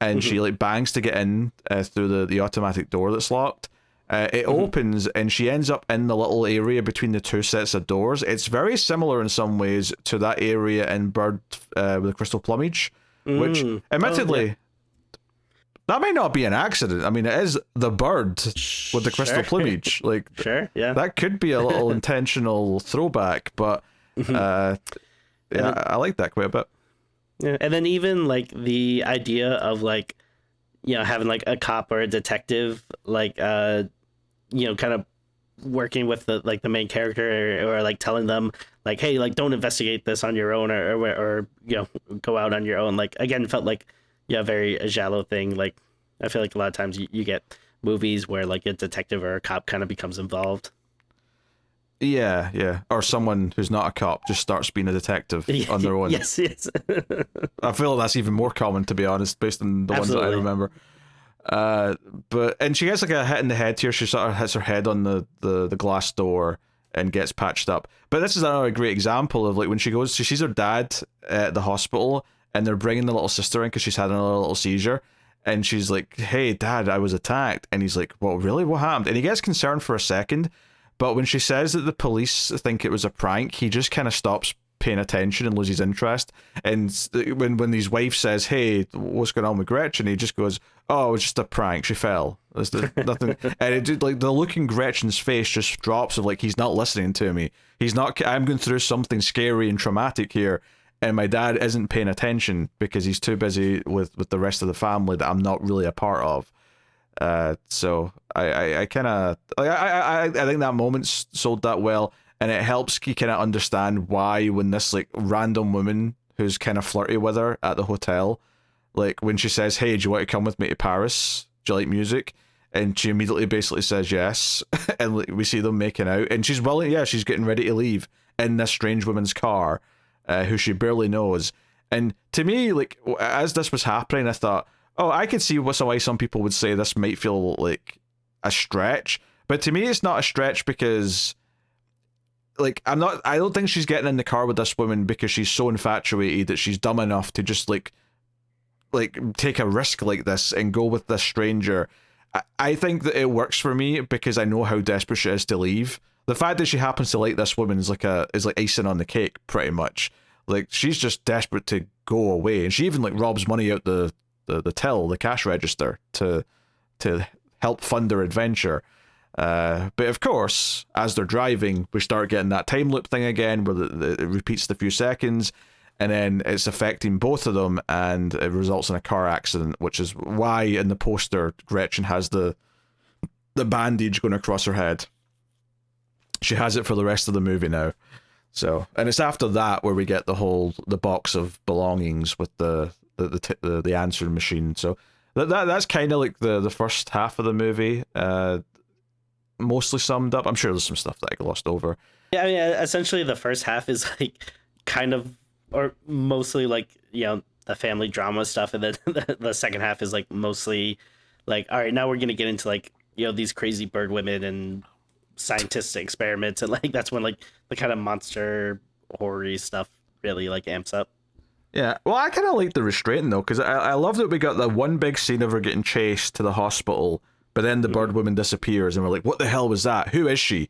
and she like bangs to get in through the automatic door that's locked. It opens and she ends up in the little area between the two sets of doors. It's very similar in some ways to that area in Bird with the Crystal Plumage, which admittedly, that might not be an accident. I mean, it is the bird with the crystal plumage. Like, sure, yeah, that could be a little intentional throwback, but I like that quite a bit. Yeah, and then even like the idea of like, you know, having like a cop or a detective, like, you know, kind of working with the main character or like telling them like, hey, like don't investigate this on your own or you know, go out on your own. Like, again, felt like, yeah, very a Giallo thing. Like, I feel like a lot of times you get movies where like a detective or a cop kind of becomes involved. Yeah. Or someone who's not a cop just starts being a detective on their own. Yes. I feel like that's even more common, to be honest, based on the Absolutely. ones that I remember. And she gets like a hit in the head here. She sort of hits her head on the glass door and gets patched up. But this is another great example of like when she sees her dad at the hospital and they're bringing the little sister in because she's had another little seizure. And she's like, hey, Dad, I was attacked. And he's like, well, really? What happened? And he gets concerned for a second. But when she says that the police think it was a prank, he just kind of stops paying attention and loses interest. And when his wife says, hey, what's going on with Gretchen? He just goes, oh, it was just a prank. She fell. There's nothing. And it did, like, the look in Gretchen's face just drops of like, he's not listening to me. He's not, I'm going through something scary and traumatic here. And my dad isn't paying attention because he's too busy with the rest of the family that I'm not really a part of. So I kind of I think that moment sold that well, and it helps you kind of understand why when this like random woman who's kind of flirty with her at the hotel, like when she says, "Hey, do you want to come with me to Paris? Do you like music?" And she immediately basically says yes, and like, we see them making out, and she's willing. Yeah, she's getting ready to leave in this strange woman's car. Who she barely knows. And to me, like, as this was happening, I thought, oh, I could see why some people would say this might feel like a stretch. But to me, it's not a stretch because like, I don't think she's getting in the car with this woman because she's so infatuated that she's dumb enough to just like take a risk like this and go with this stranger. I think that it works for me because I know how desperate she is to leave. The fact that she happens to like this woman is like icing on the cake, pretty much. Like, she's just desperate to go away, and she even like robs money out the till, the cash register, to help fund their adventure. But of course, as they're driving, we start getting that time loop thing again, where it repeats the few seconds, and then it's affecting both of them, and it results in a car accident, which is why in the poster Gretchen has the bandage going across her head. She has it for the rest of the movie now. So, and it's after that where we get the box of belongings with the answering machine. So that's kind of like the first half of the movie, mostly summed up. I'm sure there's some stuff that I glossed over. Yeah, I mean, essentially the first half is like kind of, or mostly like, the family drama stuff, and then the second half is like mostly like, all right, now we're gonna get into like, these crazy bird women and scientists experiments, and like that's when like the kind of monster horror stuff really like amps up. Yeah, well, I kind of like the restraint though, because I love that we got that one big scene of her getting chased to the hospital, but then the bird woman disappears, and we're like, what the hell was that? Who is she?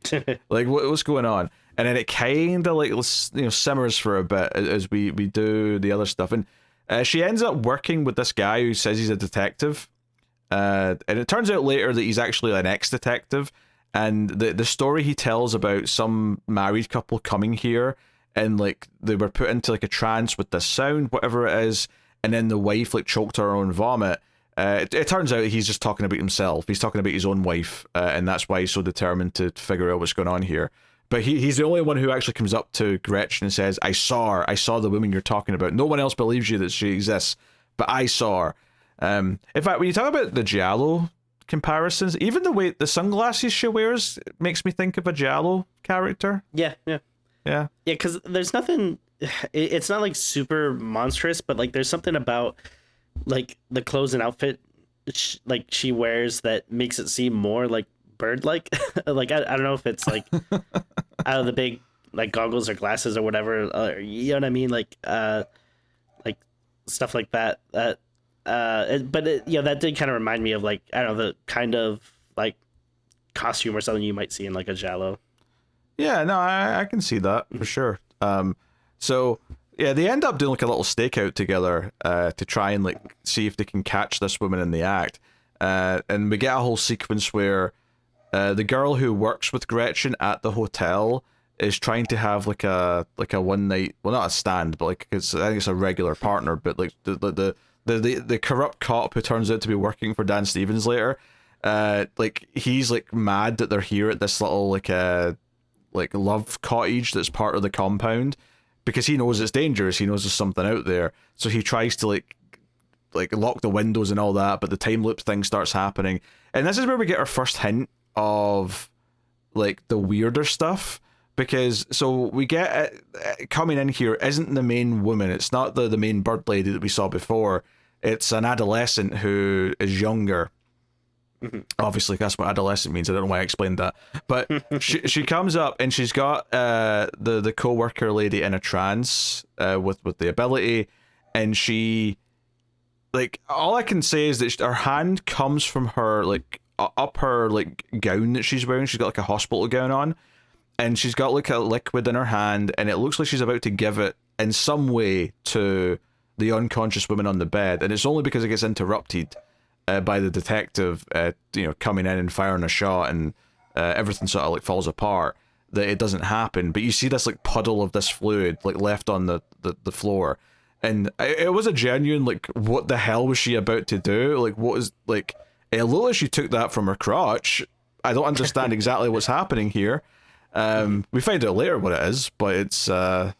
Like, what's going on? And then it kind of like, simmers for a bit as we do the other stuff, and she ends up working with this guy who says he's a detective, and it turns out later that he's actually an ex-detective. And the story he tells about some married couple coming here, and like they were put into like a trance with this sound, whatever it is, and then the wife like choked her own vomit. It turns out he's just talking about himself. He's talking about his own wife, and that's why he's so determined to figure out what's going on here. But he's the only one who actually comes up to Gretchen and says, I saw the woman you're talking about. No one else believes you that she exists, but I saw her. In fact, when you talk about the Giallo comparisons, even the way the sunglasses she wears makes me think of a Giallo character. Yeah, because there's nothing, it's not like super monstrous, but like there's something about like the clothes and outfit like she wears that makes it seem more like bird-like. Like I don't know if it's like out of the big like goggles or glasses or whatever, you know what I mean, like stuff like that. That did kind of remind me of like, I don't know, the kind of like costume or something you might see in like a Giallo. Yeah, no, I can see that for sure. So yeah, they end up doing like a little stakeout together to try and like see if they can catch this woman in the act. And we get a whole sequence where the girl who works with Gretchen at the hotel is trying to have like a one night, well, not a stand, but like I think it's a regular partner, but like the corrupt cop who turns out to be working for Dan Stevens later, like he's like mad that they're here at this little like love cottage that's part of the compound, because he knows it's dangerous. He knows there's something out there, so he tries to like lock the windows and all that. But the time loop thing starts happening, and this is where we get our first hint of like the weirder stuff. Because so we get coming in here isn't the main woman. It's not the main bird lady that we saw before. It's an adolescent who is younger. Mm-hmm. Obviously, that's what adolescent means. I don't know why I explained that. But she comes up and she's got the co-worker lady in a trance with the ability, and she, like, all I can say is that her hand comes from her like up her like gown that she's wearing. She's got like a hospital gown on. And she's got like a liquid in her hand, and it looks like she's about to give it in some way to the unconscious woman on the bed. And it's only because it gets interrupted by the detective, coming in and firing a shot, and everything sort of like falls apart, that it doesn't happen. But you see this like puddle of this fluid like left on the floor, and it was a genuine like, what the hell was she about to do? Like, what is like? It looked like she took that from her crotch. I don't understand exactly what's happening here. We find out later what it is, but it's it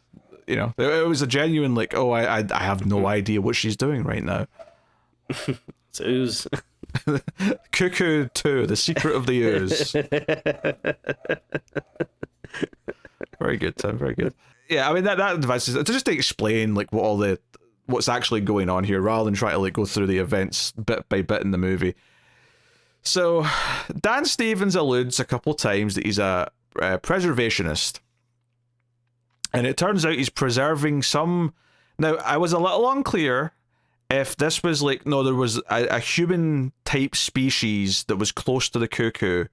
was a genuine like, oh, I have no idea what she's doing right now. It's ooze. Cuckoo 2, The Secret of the Ooze. Very good, Tim, very good. Yeah, I mean that device is just to explain like what's actually going on here, rather than try to like go through the events bit by bit in the movie. So Dan Stevens alludes a couple times that he's a preservationist, And it turns out he's preserving some. Now, I was a little unclear if this was like, no, there was a human type species that was close to the cuckoo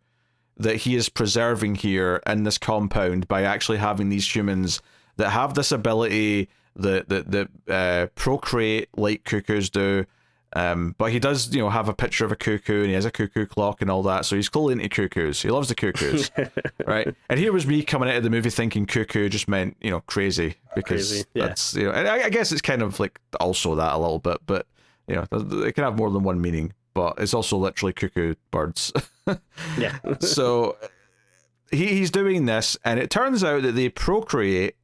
that he is preserving here in this compound by actually having these humans that have this ability that procreate like cuckoos do. But he does, have a picture of a cuckoo, and he has a cuckoo clock and all that. So he's clearly into cuckoos. He loves the cuckoos, right? And here was me coming out of the movie thinking cuckoo just meant, crazy, because Crazy, yeah. that's, and I guess it's kind of like also that a little bit, but it can have more than one meaning. But it's also literally cuckoo birds. Yeah. So he's doing this, and it turns out that they procreate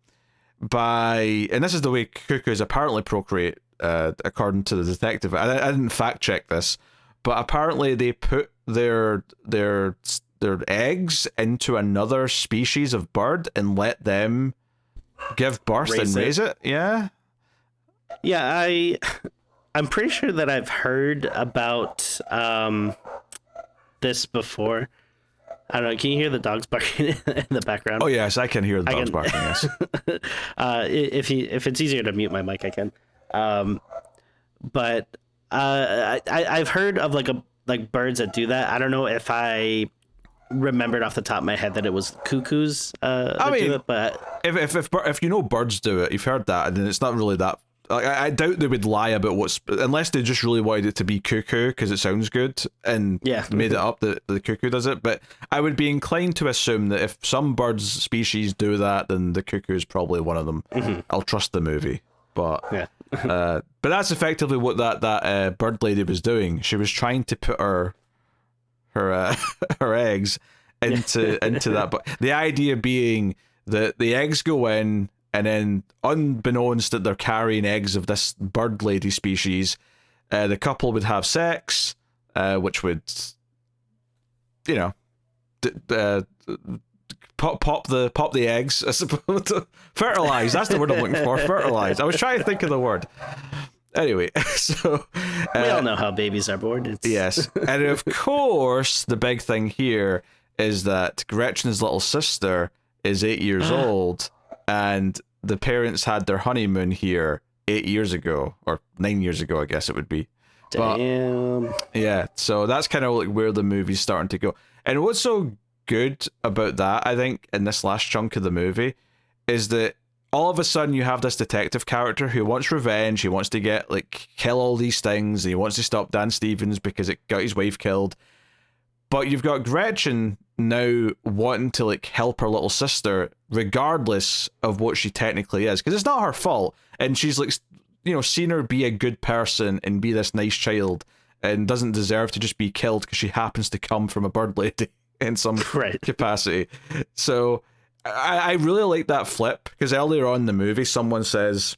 by, and this is the way cuckoos apparently procreate. According to the detective, I didn't fact check this, but apparently they put their eggs into another species of bird and let them give birth and raise it. Yeah. Yeah, I'm pretty sure that I've heard about this before. I don't know. Can you hear the dogs barking in the background? Oh yes, I can hear the dogs barking. Yes. If it's easier to mute my mic, I can. But I've heard of like birds that do that. I don't know if I remembered off the top of my head that it was cuckoos that do it, but if birds do it, you've heard that, and then it's not really that. I doubt they would lie about unless they just really wanted it to be cuckoo because it sounds good and made it up that the cuckoo does it. But I would be inclined to assume that if some birds species do that, then the cuckoo is probably one of them. Mm-hmm. I'll trust the movie. But but that's effectively what that bird lady was doing. She was trying to put her eggs into that. But the idea being that the eggs go in, and then unbeknownst that they're carrying eggs of this bird lady species, the couple would have sex, which would, pop the eggs, I suppose. Fertilize, that's the word I'm looking for. Fertilize. I was trying to think of the word. Anyway, so we all know how babies are born. Yes. And of course the big thing here is that Gretchen's little sister is 8 years old, and the parents had their honeymoon here 8 years ago, or 9 years ago, I guess it would be. Damn. But, yeah, so that's kind of like where the movie's starting to go. And what's so good about that, I think, in this last chunk of the movie, is that all of a sudden you have this detective character who wants revenge. He wants to kill all these things, and he wants to stop Dan Stevens because it got his wife killed. But you've got Gretchen now wanting to help her little sister, regardless of what she technically is, because it's not her fault, and she's seen her be a good person and be this nice child, and doesn't deserve to just be killed because she happens to come from a bird lady in some capacity. So I really like that flip, because earlier on in the movie someone says,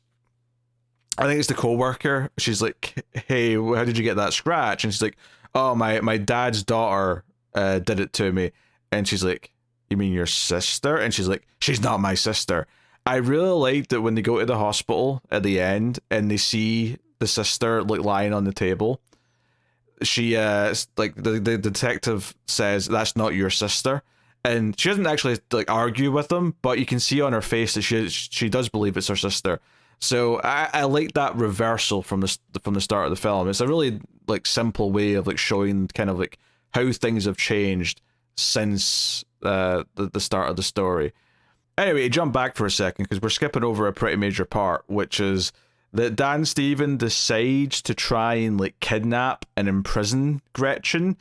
I think it's the co-worker, she's like, hey, how did you get that scratch? And she's like, oh, my dad's daughter did it to me. And she's like, you mean your sister? And she's like, she's not my sister. I really like that when they go to the hospital at the end and they see the sister lying on the table, she the detective says, that's not your sister. And she doesn't actually argue with them, but you can see on her face that she does believe it's her sister. So I like that reversal from the start of the film. It's a really simple way of showing kind of how things have changed since the start of the story. Anyway, jump back for a second, because we're skipping over a pretty major part, which is that Dan Stevens decides to try and kidnap and imprison Gretchen,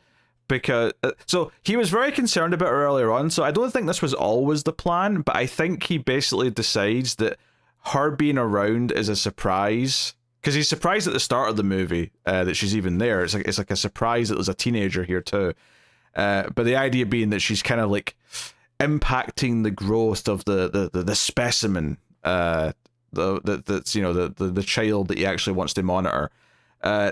because so he was very concerned about her earlier on. So I don't think this was always the plan, but I think he basically decides that her being around is a surprise, because he's surprised at the start of the movie that she's even there. It's like a surprise that there's a teenager here too. But the idea being that she's kind of impacting the growth of the specimen, that's the child that he actually wants to monitor.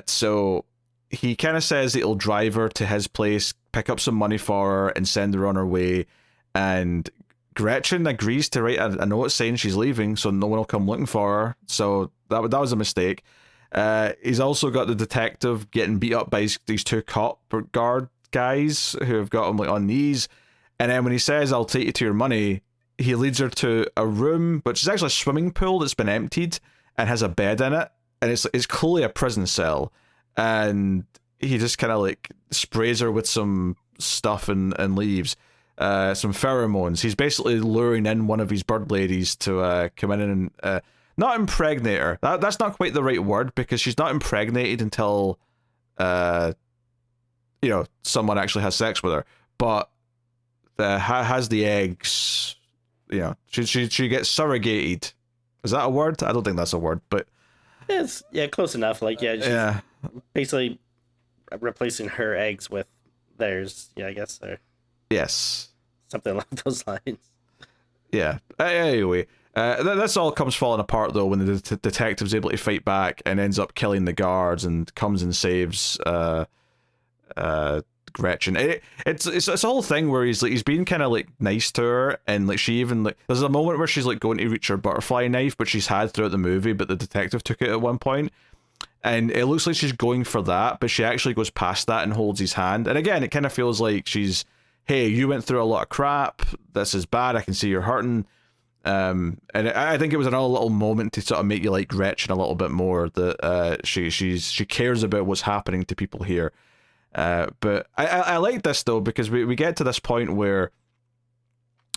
So he kind of says that he'll drive her to his place, pick up some money for her, and send her on her way. And Gretchen agrees to write a note saying she's leaving, so no one will come looking for her. So that was a mistake. He's also got the detective getting beat up by these two cop guard guys who have got him on knees. And then when he says, I'll take you to your money, he leads her to a room, which is actually a swimming pool that's been emptied and has a bed in it, and it's clearly a prison cell. And he just kind of like sprays her with some stuff and leaves, some pheromones. He's basically luring in one of his bird ladies to come in and not impregnate her. That's not quite the right word, because she's not impregnated until someone actually has sex with her, but has the eggs. She gets surrogated. Is that a word? I don't think that's a word, but it's close enough. Like basically replacing her eggs with theirs. Yeah, I guess they're something along those lines. Yeah. Anyway, this all comes falling apart though when the detective's able to fight back and ends up killing the guards and comes and saves Gretchen. It's a whole thing where he's being kind of like nice to her, and like she even like there's a moment where she's like going to reach her butterfly knife, but she's had throughout the movie, but the detective took it at one point, and it looks like she's going for that, but she actually goes past that and holds his hand. And again, it kind of feels like she's, hey, you went through a lot of crap, this is bad, I can see you're hurting. And I think it was another little moment to sort of make you like Gretchen a little bit more, that she cares about what's happening to people here. But I like this though, because we get to this point where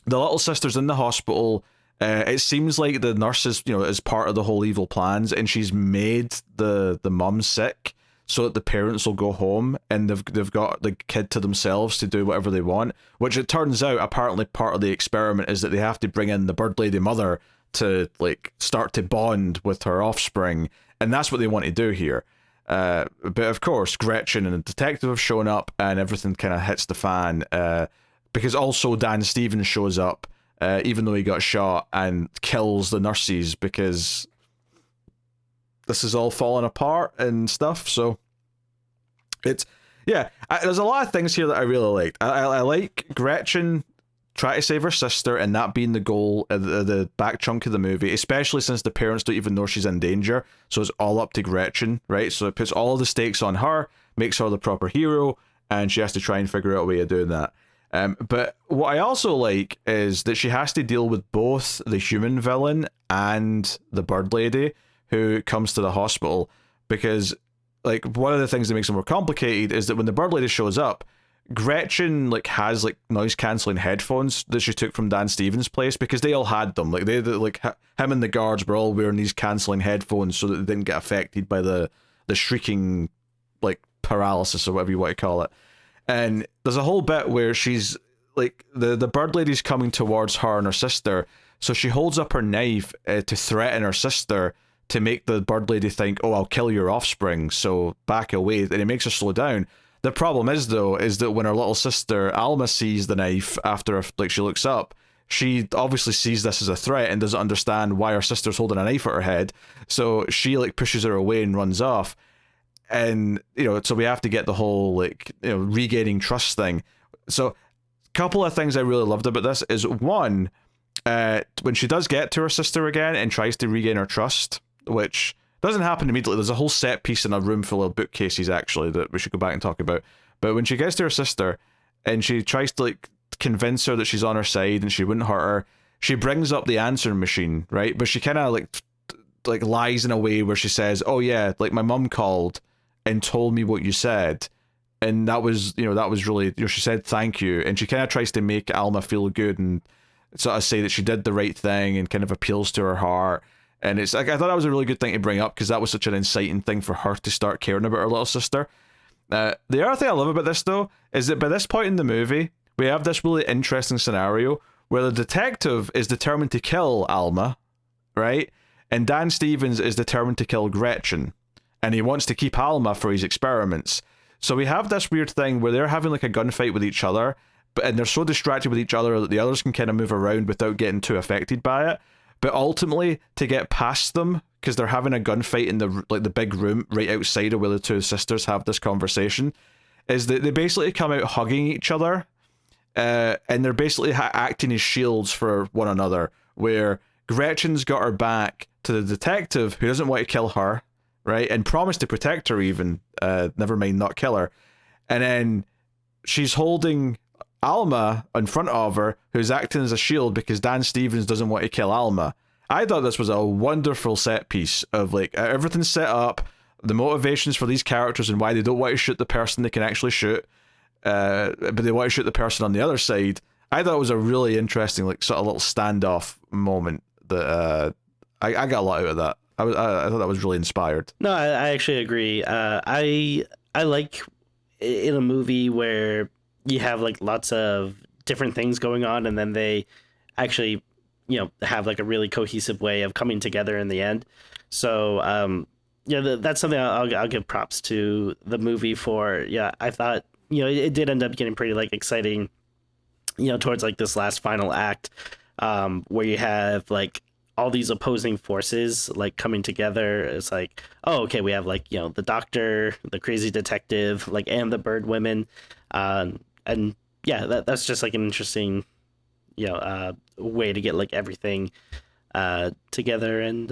the little sister's in the hospital. It seems like the nurse is part of the whole evil plans, and she's made the mum sick so that the parents will go home and they've got the kid to themselves to do whatever they want, which it turns out apparently part of the experiment is that they have to bring in the bird lady mother to like start to bond with her offspring, and that's what they want to do here. But of course Gretchen and the detective have shown up and everything kind of hits the fan, because also Dan Stevens shows up, even though he got shot, and kills the nurses because this is all falling apart and stuff. So it's there's a lot of things here that I really liked. I like Gretchen try to save her sister and that being the goal of the back chunk of the movie, especially since the parents don't even know she's in danger, so it's all up to Gretchen, right? So it puts all the stakes on her, makes her the proper hero, and she has to try and figure out a way of doing that. But what I also like is that she has to deal with both the human villain and the bird lady who comes to the hospital, because like one of the things that makes it more complicated is that when the bird lady shows up, Gretchen like has like noise cancelling headphones that she took from Dan Stevens' place, because they all had them. Like him and the guards were all wearing these cancelling headphones so that they didn't get affected by the shrieking like paralysis or whatever you want to call it. And there's a whole bit where she's like the bird lady's coming towards her and her sister, so she holds up her knife to threaten her sister, to make the bird lady think, oh, I'll kill your offspring, so back away, and it makes her slow down. The problem is that when her little sister Alma sees the knife after like she looks up, she obviously sees this as a threat and doesn't understand why her sister's holding a knife at her head, so she like pushes her away and runs off. And so we have to get the whole like regaining trust thing. So a couple of things I really loved about this is, one, when she does get to her sister again and tries to regain her trust, which doesn't happen immediately. There's a whole set piece in a room full of bookcases actually that we should go back and talk about. But when she gets to her sister and she tries to like convince her that she's on her side and she wouldn't hurt her, she brings up the answering machine, right? But she kind of like lies in a way where she says, oh yeah, like my mum called and told me what you said, and that was really, she said thank you, and she kind of tries to make Alma feel good and sort of say that she did the right thing and kind of appeals to her heart. And it's like, I thought that was a really good thing to bring up, because that was such an inciting thing for her to start caring about her little sister. The other thing I love about this though is that by this point in the movie we have this really interesting scenario where the detective is determined to kill Alma, right? And Dan Stevens is determined to kill Gretchen, and he wants to keep Alma for his experiments. So we have this weird thing where they're having like a gunfight with each other, and they're so distracted with each other that the others can kind of move around without getting too affected by it. But ultimately, to get past them, because they're having a gunfight in the big room right outside of where the two sisters have this conversation, is that they basically come out hugging each other, and they're basically acting as shields for one another, where Gretchen's got her back to the detective who doesn't want to kill her, right, and promised to protect her even, never mind not kill her, and then she's holding Alma in front of her, who's acting as a shield because Dan Stevens doesn't want to kill Alma. I thought this was a wonderful set piece of like everything's set up, the motivations for these characters and why they don't want to shoot the person they can actually shoot, but they want to shoot the person on the other side. I thought it was a really interesting, like, sort of little standoff moment that I got a lot out of that. I thought that was really inspired. No, I actually agree. I like in a movie where you have like lots of different things going on, and then they actually, have like a really cohesive way of coming together in the end. So, that's something I'll give props to the movie for. Yeah, I thought, it did end up getting pretty like exciting, towards like this last final act, where you have like all these opposing forces like coming together. It's like, oh, okay, we have like, the doctor, the crazy detective, like, and the bird women. And yeah, that's just like an interesting, way to get like everything together. And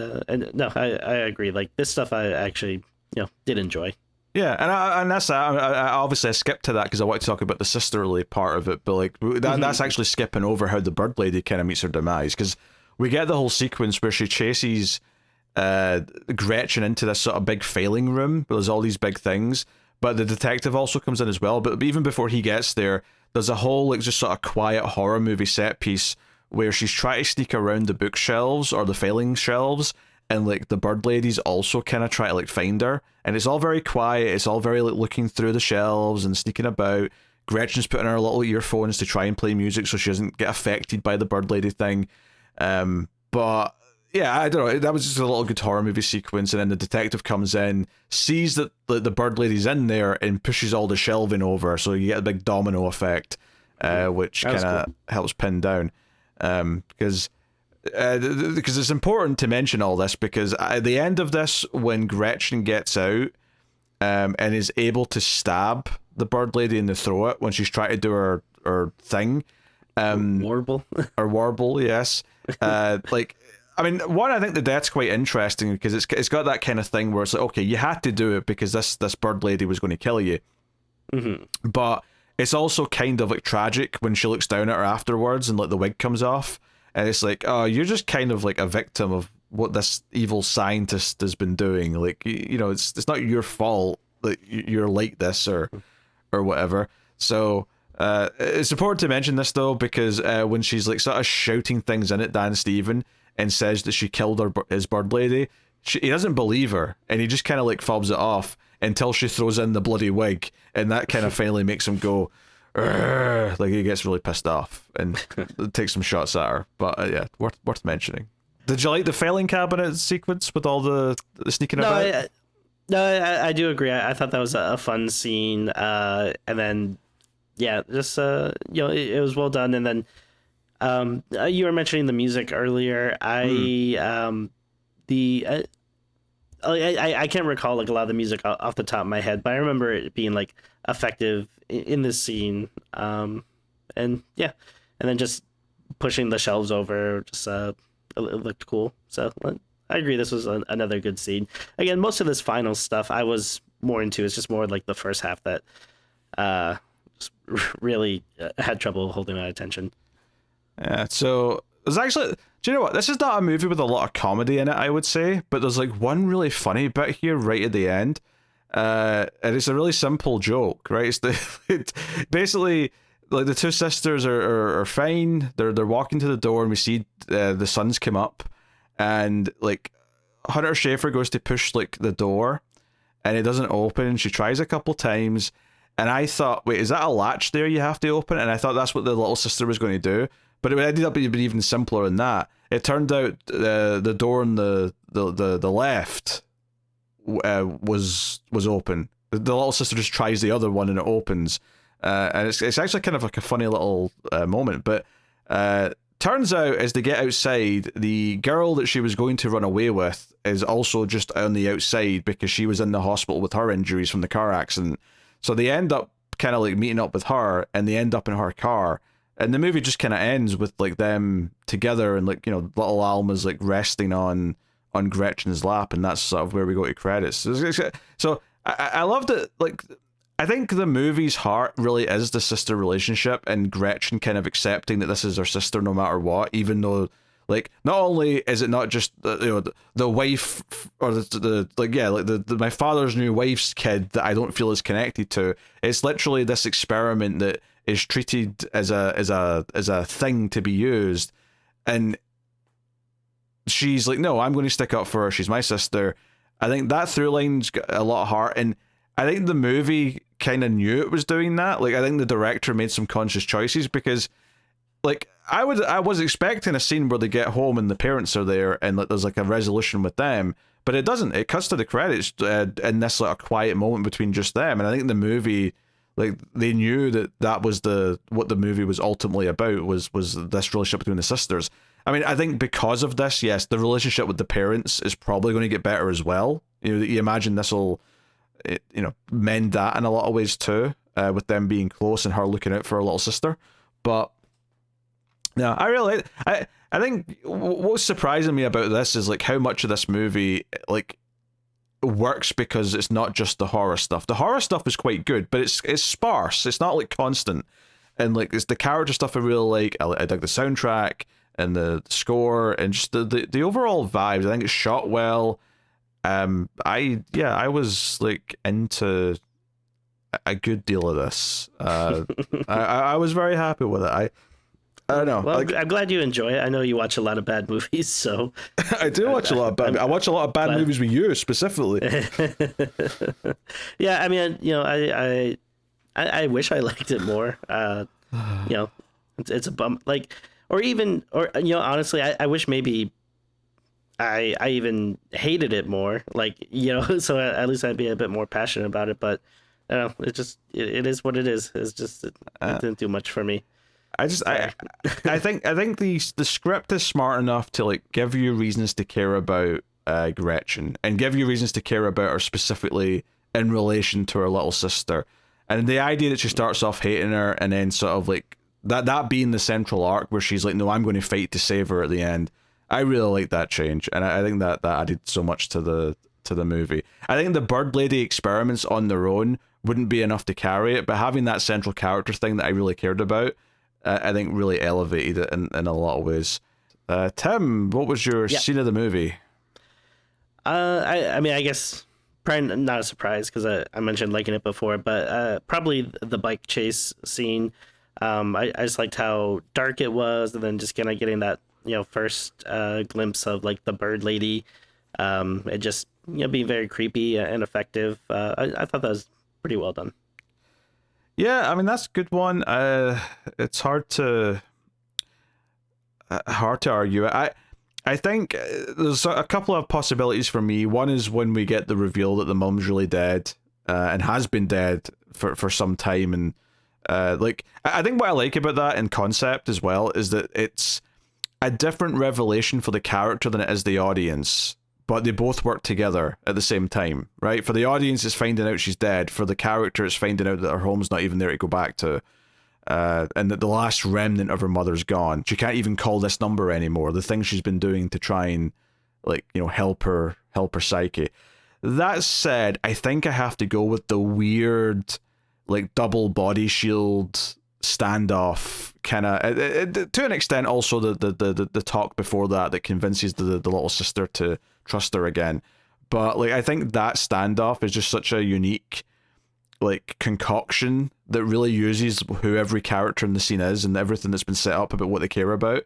no, I agree. Like this stuff I actually, did enjoy. Yeah, and that's I obviously I skipped to that because I want to talk about the sisterly part of it, but like that's actually skipping over how the bird lady kind of meets her demise, because we get the whole sequence where she chases Gretchen into this sort of big failing room where there's all these big things, but the detective also comes in as well. But even before he gets there, there's a whole like just sort of quiet horror movie set piece where she's trying to sneak around the bookshelves or the failing shelves, and like the bird ladies also kind of try to like find her, and it's all very quiet. It's all very like looking through the shelves and sneaking about. Gretchen's putting her little earphones to try and play music so she doesn't get affected by the bird lady thing. But yeah, I don't know. That was just a little good horror movie sequence, and then the detective comes in, sees that the bird lady's in there, and pushes all the shelving over, so you get a big domino effect, which kind of cool. Helps pin down. Because it's important to mention all this, because at the end of this, when Gretchen gets out and is able to stab the bird lady in the throat when she's trying to do her thing, warble or warble, yes. Like, I mean, one, I think the death's quite interesting because it's got that kind of thing where it's like, okay, you had to do it because this bird lady was going to kill you, but it's also kind of like tragic when she looks down at her afterwards and like the wig comes off. And it's like, oh, you're just kind of like a victim of what this evil scientist has been doing. Like, it's not your fault that you're like this or whatever. So it's important to mention this though, because when she's like sort of shouting things in at Dan Stephen and says that she killed his bird lady, he doesn't believe her, and he just kind of like fobs it off until she throws in the bloody wig, and that kind of finally makes him go, "Urgh," like he gets really pissed off and takes some shots at her. But yeah, worth mentioning. Did you like the filing cabinet sequence with all the sneaking about? I do agree. I thought that was a fun scene. And then yeah, just it was well done. And then you were mentioning the music earlier. I can't recall like a lot of the music off the top of my head, but I remember it being like effective in this scene. And yeah, and then just pushing the shelves over, just it looked cool. So I agree, this was another good scene. Again, most of this final stuff I was more into. It's just more like the first half that just really had trouble holding my attention. Yeah, so there's actually, do you know what? This is not a movie with a lot of comedy in it, I would say, but there's like one really funny bit here right at the end. And it's a really simple joke, right? It's basically like the two sisters are fine. They're walking to the door, and we see the sun's come up, and like Hunter Schafer goes to push like the door, and it doesn't open. She tries a couple times, and I thought, wait, is that a latch there you have to open? And I thought that's what the little sister was going to do. But it ended up being even simpler than that. It turned out the door on the left was open. The little sister just tries the other one and it opens. And it's actually kind of like a funny little moment. But turns out as they get outside, the girl that she was going to run away with is also just on the outside because she was in the hospital with her injuries from the car accident. So they end up kind of like meeting up with her, and they end up in her car. And the movie just kind of ends with like them together, and like, little Alma's like resting on Gretchen's lap, and that's sort of where we go to credits. So I loved it. Like, I think the movie's heart really is the sister relationship, and Gretchen kind of accepting that this is her sister no matter what, even though, like, not only is it not just the wife or the my father's new wife's kid that I don't feel is connected to. It's literally this experiment that is treated as a thing to be used, and she's like, no, I'm going to stick up for her. She's my sister. I think that through line's got a lot of heart, and I think the movie kind of knew it was doing that. Like, I think the director made some conscious choices, because, like, I was expecting a scene where they get home and the parents are there and, like, there's like a resolution with them, but it doesn't. It cuts to the credits in this, like, a quiet moment between just them. And I think the movie, like, they knew that was what the movie was ultimately about, was this relationship between the sisters. I mean, I think because of this, yes, the relationship with the parents is probably going to get better as well. You imagine this will, mend that in a lot of ways too, with them being close and her looking out for her little sister. But no, I think what's surprising me about this is, like, how much of this movie, like, works because it's not just the horror stuff. The horror stuff is quite good, but it's sparse. It's not, like, constant. And, like, it's the character stuff I really like. I dig the soundtrack and the score and just the overall vibes. I think it's shot well. I was, like, into a good deal of this. I was very happy with it. I don't know. Well, like, I'm glad you enjoy it. I know you watch a lot of bad movies, so I do watch a lot of bad. I watch a lot of bad movies with you specifically. Yeah, I mean, I wish I liked it more. It's a bum. Like, or honestly, I wish maybe I even hated it more. Like, so at least I'd be a bit more passionate about it. But I don't know, it is what it is. It's just it didn't do much for me. I think the script is smart enough to, like, give you reasons to care about Gretchen, and give you reasons to care about her specifically in relation to her little sister, and the idea that she starts off hating her and then sort of, like, that being the central arc where she's like, no, I'm going to fight to save her at the end. I really like that change, and I think that added so much to the movie. I think the Bird Lady experiments on their own wouldn't be enough to carry it, but having that central character thing that I really cared about, I think really elevated it in a lot of ways. Tim, what was your scene of the movie? I mean, I guess probably not a surprise because I mentioned liking it before, but probably the bike chase scene. I just liked how dark it was, and then just kind of getting that first glimpse of, like, the bird lady. It just being very creepy and effective. I thought that was pretty well done. Yeah, I mean, that's a good one. It's hard to argue. I think there's a couple of possibilities for me. One is when we get the reveal that the mum's really dead, and has been dead for some time, and like, I think what I like about that in concept as well is that it's a different revelation for the character than it is the audience, but they both work together at the same time, right? For the audience, it's finding out she's dead. For the character, it's finding out that her home's not even there to go back to, and that the last remnant of her mother's gone. She can't even call this number anymore. The thing she's been doing to try and, like, help her psyche. That said, I think I have to go with the weird, like, double body shield standoff kind of, to an extent. Also the talk before that convinces the little sister to trust her again. But, like, I think that standoff is just such a unique, like, concoction that really uses who every character in the scene is and everything that's been set up about what they care about.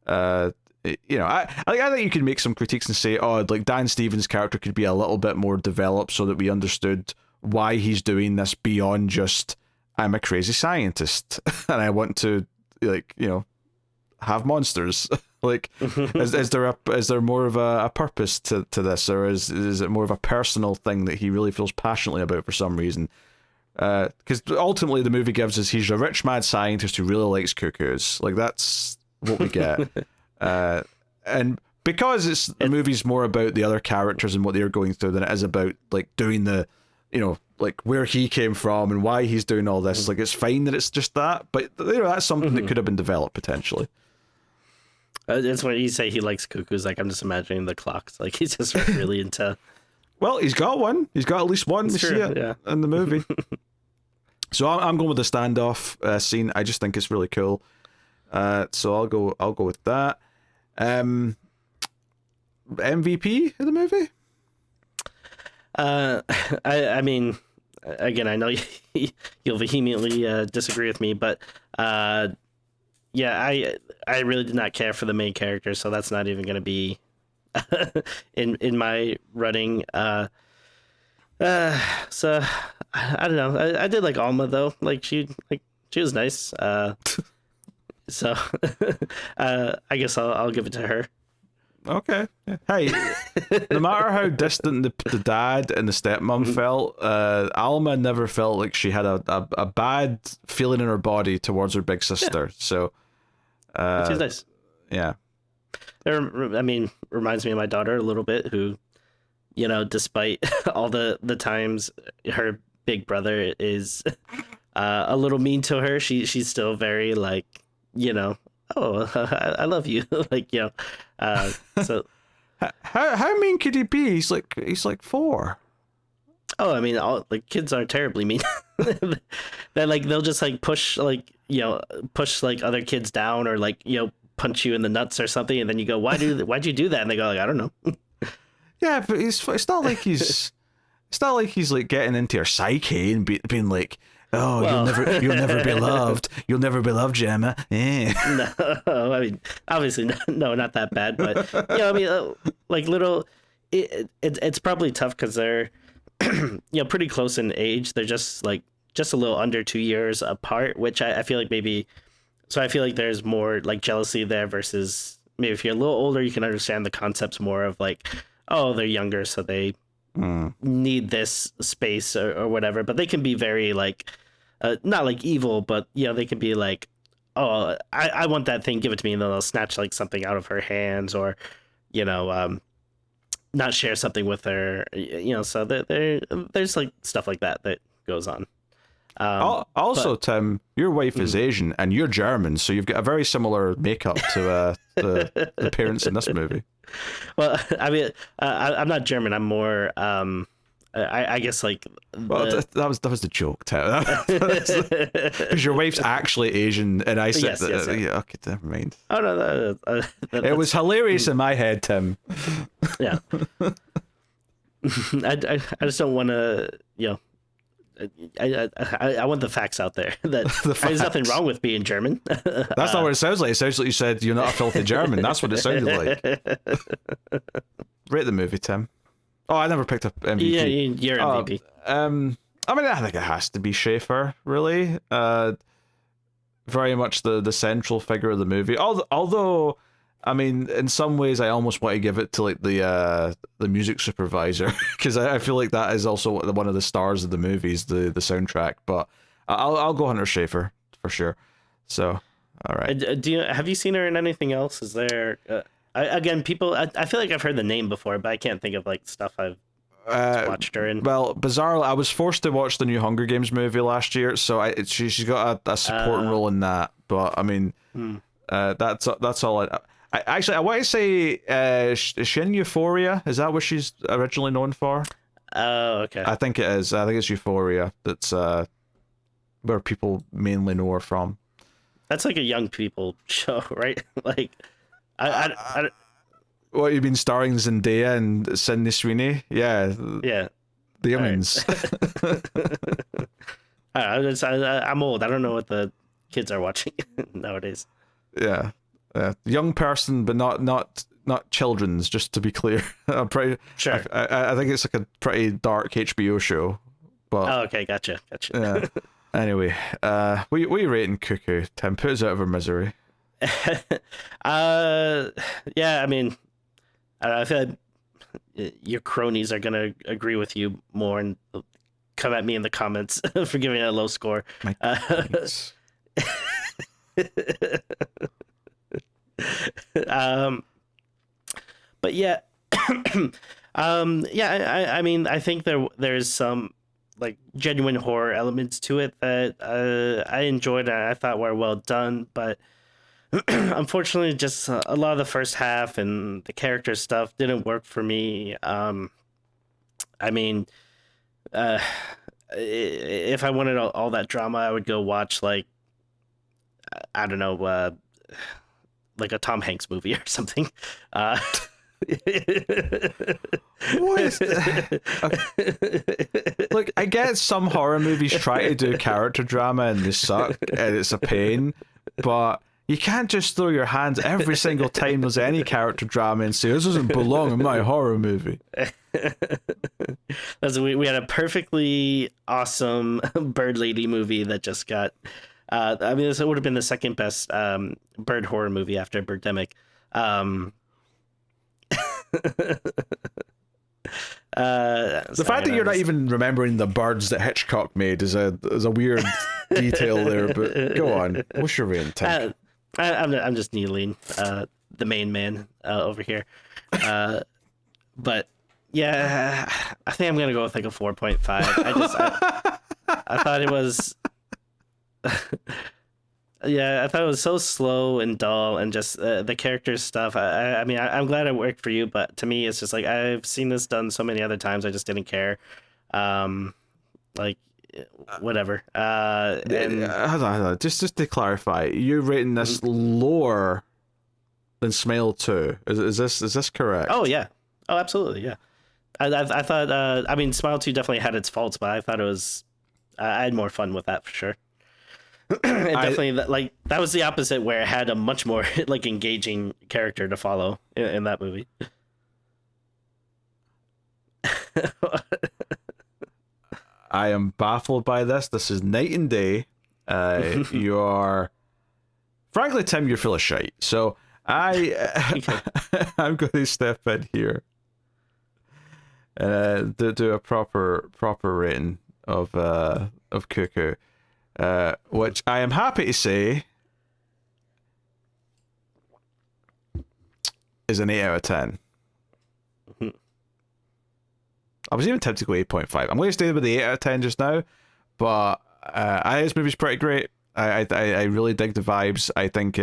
I think you can make some critiques and say, oh, like, Dan Stevens' character could be a little bit more developed so that we understood why he's doing this beyond just, I'm a crazy scientist and I want to, like, have monsters. Like, is there more of a purpose to this, or is it more of a personal thing that he really feels passionately about for some reason? Because ultimately the movie gives us, he's a rich mad scientist who really likes cuckoos. Like, that's what we get. And because the movie's more about the other characters and what they're going through than it is about, like, doing the, like, where he came from and why he's doing all this. Like, it's fine that it's just that, but that's something that could have been developed potentially. It's when you say he likes cuckoos, like, I'm just imagining the clocks. Like, he's just really into. Well, he's got one. He's got at least one. We see it in the movie. So I'm going with the standoff scene. I just think it's really cool. So I'll go with that. MVP of the movie? I mean, again, I know you'll vehemently disagree with me, but yeah, I really did not care for the main character, so that's not even going to be in my running. So I don't know. I did like Alma though. She was nice. So I guess I'll give it to her. Okay. Yeah. Hey, no matter how distant the dad and the stepmom felt, Alma never felt like she had a bad feeling in her body towards her big sister. Yeah. So, she's nice. Yeah. I mean, reminds me of my daughter a little bit, who, despite all the times her big brother is a little mean to her, she's still very like, oh, I love you. So how mean could he be? He's like 4. Oh, I mean, all like kids aren't terribly mean. They'll just push push other kids down, or punch you in the nuts or something, and then you go, why'd you do that? And they go I don't know. Yeah, but it's not like he's like getting into your psyche and being like, oh, well, you'll never be loved. You'll never be loved, Gemma. No, I mean, obviously, no, not that bad. But I mean, little, it's probably tough because they're, pretty close in age. They're just a little under 2 years apart, which I feel like maybe. So I feel like there's more jealousy there versus maybe if you're a little older, you can understand the concepts more of oh, they're younger, so they need this space or whatever. But they can be very not evil, but they can be oh, I want that thing, give it to me, and then they'll snatch something out of her hands, or not share something with her, so there's stuff like that goes on. Also, Tim, your wife is Asian and you're German, so you've got a very similar makeup to the parents in this movie. Well, I mean, I'm not German. I'm more I guess that was the joke, Tim. Because your wife's actually Asian, and I said yes. Yeah, okay, never mind. Oh no, it was hilarious in my head, Tim. Yeah. I just don't want to, I want the facts out there that there's nothing wrong with being German. That's not what it sounds like. It sounds like you said you're not a filthy German. That's what it sounded like. Rate the movie, Tim. Oh, I never picked up MVP. Yeah, you're MVP. I mean, I think it has to be Schafer, really. Very much the central figure of the movie. Although, I mean, in some ways, I almost want to give it to the music supervisor, because I feel like that is also one of the stars of the movies, the soundtrack. But I'll go Hunter Schafer for sure. So, all right. Have you seen her in anything else? Is there people? I feel like I've heard the name before, but I can't think of stuff I've watched her in. Well, bizarrely, I was forced to watch the new Hunger Games movie last year, so she's got a supporting role in that. But I mean, that's all. I want to say, is she in Euphoria? Is that what she's originally known for? Oh, okay. I think it is. I think it's Euphoria. That's where people mainly know her from. That's a young people show, right? I what, you been starring Zendaya and Sydney Sweeney? Yeah. Yeah. The youngins. I'm old. I don't know what the kids are watching nowadays. Yeah. Young person, but not children's. Just to be clear, I'm pretty sure. I think it's a pretty dark HBO show. But okay, gotcha. Yeah. Anyway, what are you rating Cuckoo, Tim? Put us out of our misery. Yeah. I mean, I feel like your cronies are gonna agree with you more and come at me in the comments for giving it a low score. But yeah, I mean, I think there's some genuine horror elements to it that I enjoyed and I thought were well done, but unfortunately, just a lot of the first half and the character stuff didn't work for me. I mean, if I wanted all that drama, I would go watch like I don't know, like a Tom Hanks movie or something. What is Look, I get some horror movies try to do character drama and they suck and it's a pain, but you can't just throw your hands every single time there's any character drama and say, this doesn't belong in my horror movie. We had a perfectly awesome Bird Lady movie that just got... I mean, this would have been the second best bird horror movie after Birdemic. The fact that you're not even remembering the birds that Hitchcock made is a weird detail there, but go on. What's your rating, Tim? I'm just needling the main man over here. But yeah, I think I'm gonna go with like a 4.5. I thought it was yeah, I thought it was so slow and dull and just the character stuff. I mean, I'm glad it worked for you, but to me, it's just like I've seen this done so many other times. I just didn't care. Like, whatever. Hold on. Just to clarify, you're rating this lower than Smile 2. Is this correct? Oh yeah. Oh, absolutely. Yeah. I thought. I mean, Smile 2 definitely had its faults, but I thought it was. I had more fun with that for sure. Definitely, like that was the opposite, where it had a much more like engaging character to follow in that movie. I am baffled by this. This is night and day. You are, frankly, Tim, you're full of shite. So I'm going to step in here and do a proper rating of Cuckoo. Which I am happy to say is an 8 out of 10. I was even tempted to go 8.5. I'm going to stay with the 8 out of 10 just now, but this movie's pretty great. I really dig the vibes. I think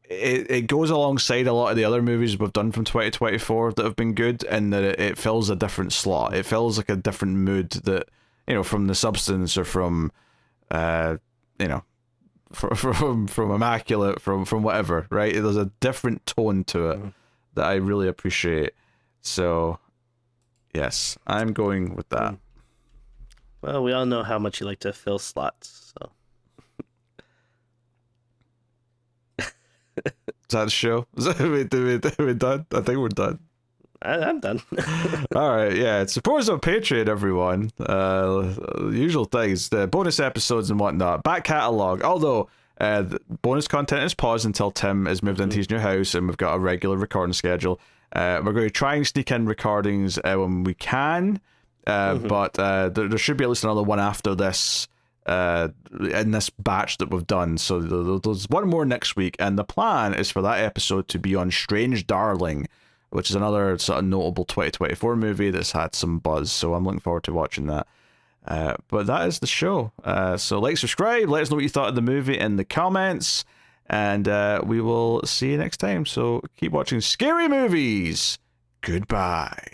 it goes alongside a lot of the other movies we've done from 2024 that have been good, and that it fills a different slot. It fills like a different mood that, from The Substance or from from Immaculate, from whatever, right? There's a different tone to it that I really appreciate. So, yes, I'm going with that. Well, we all know how much you like to fill slots, so. Is that the show? Are we done? I think we're done. I'm done. All right, yeah. Support us on Patreon, everyone. Usual things, the bonus episodes and whatnot, back catalogue. Although the bonus content is paused until Tim has moved into his new house and we've got a regular recording schedule. We're going to try and sneak in recordings when we can, but there should be at least another one after this in this batch that we've done. So there's one more next week, and the plan is for that episode to be on Strange Darling, which is another sort of notable 2024 movie that's had some buzz, so I'm looking forward to watching that. But that is the show. So like, subscribe, let us know what you thought of the movie in the comments, and we will see you next time. So keep watching scary movies. Goodbye.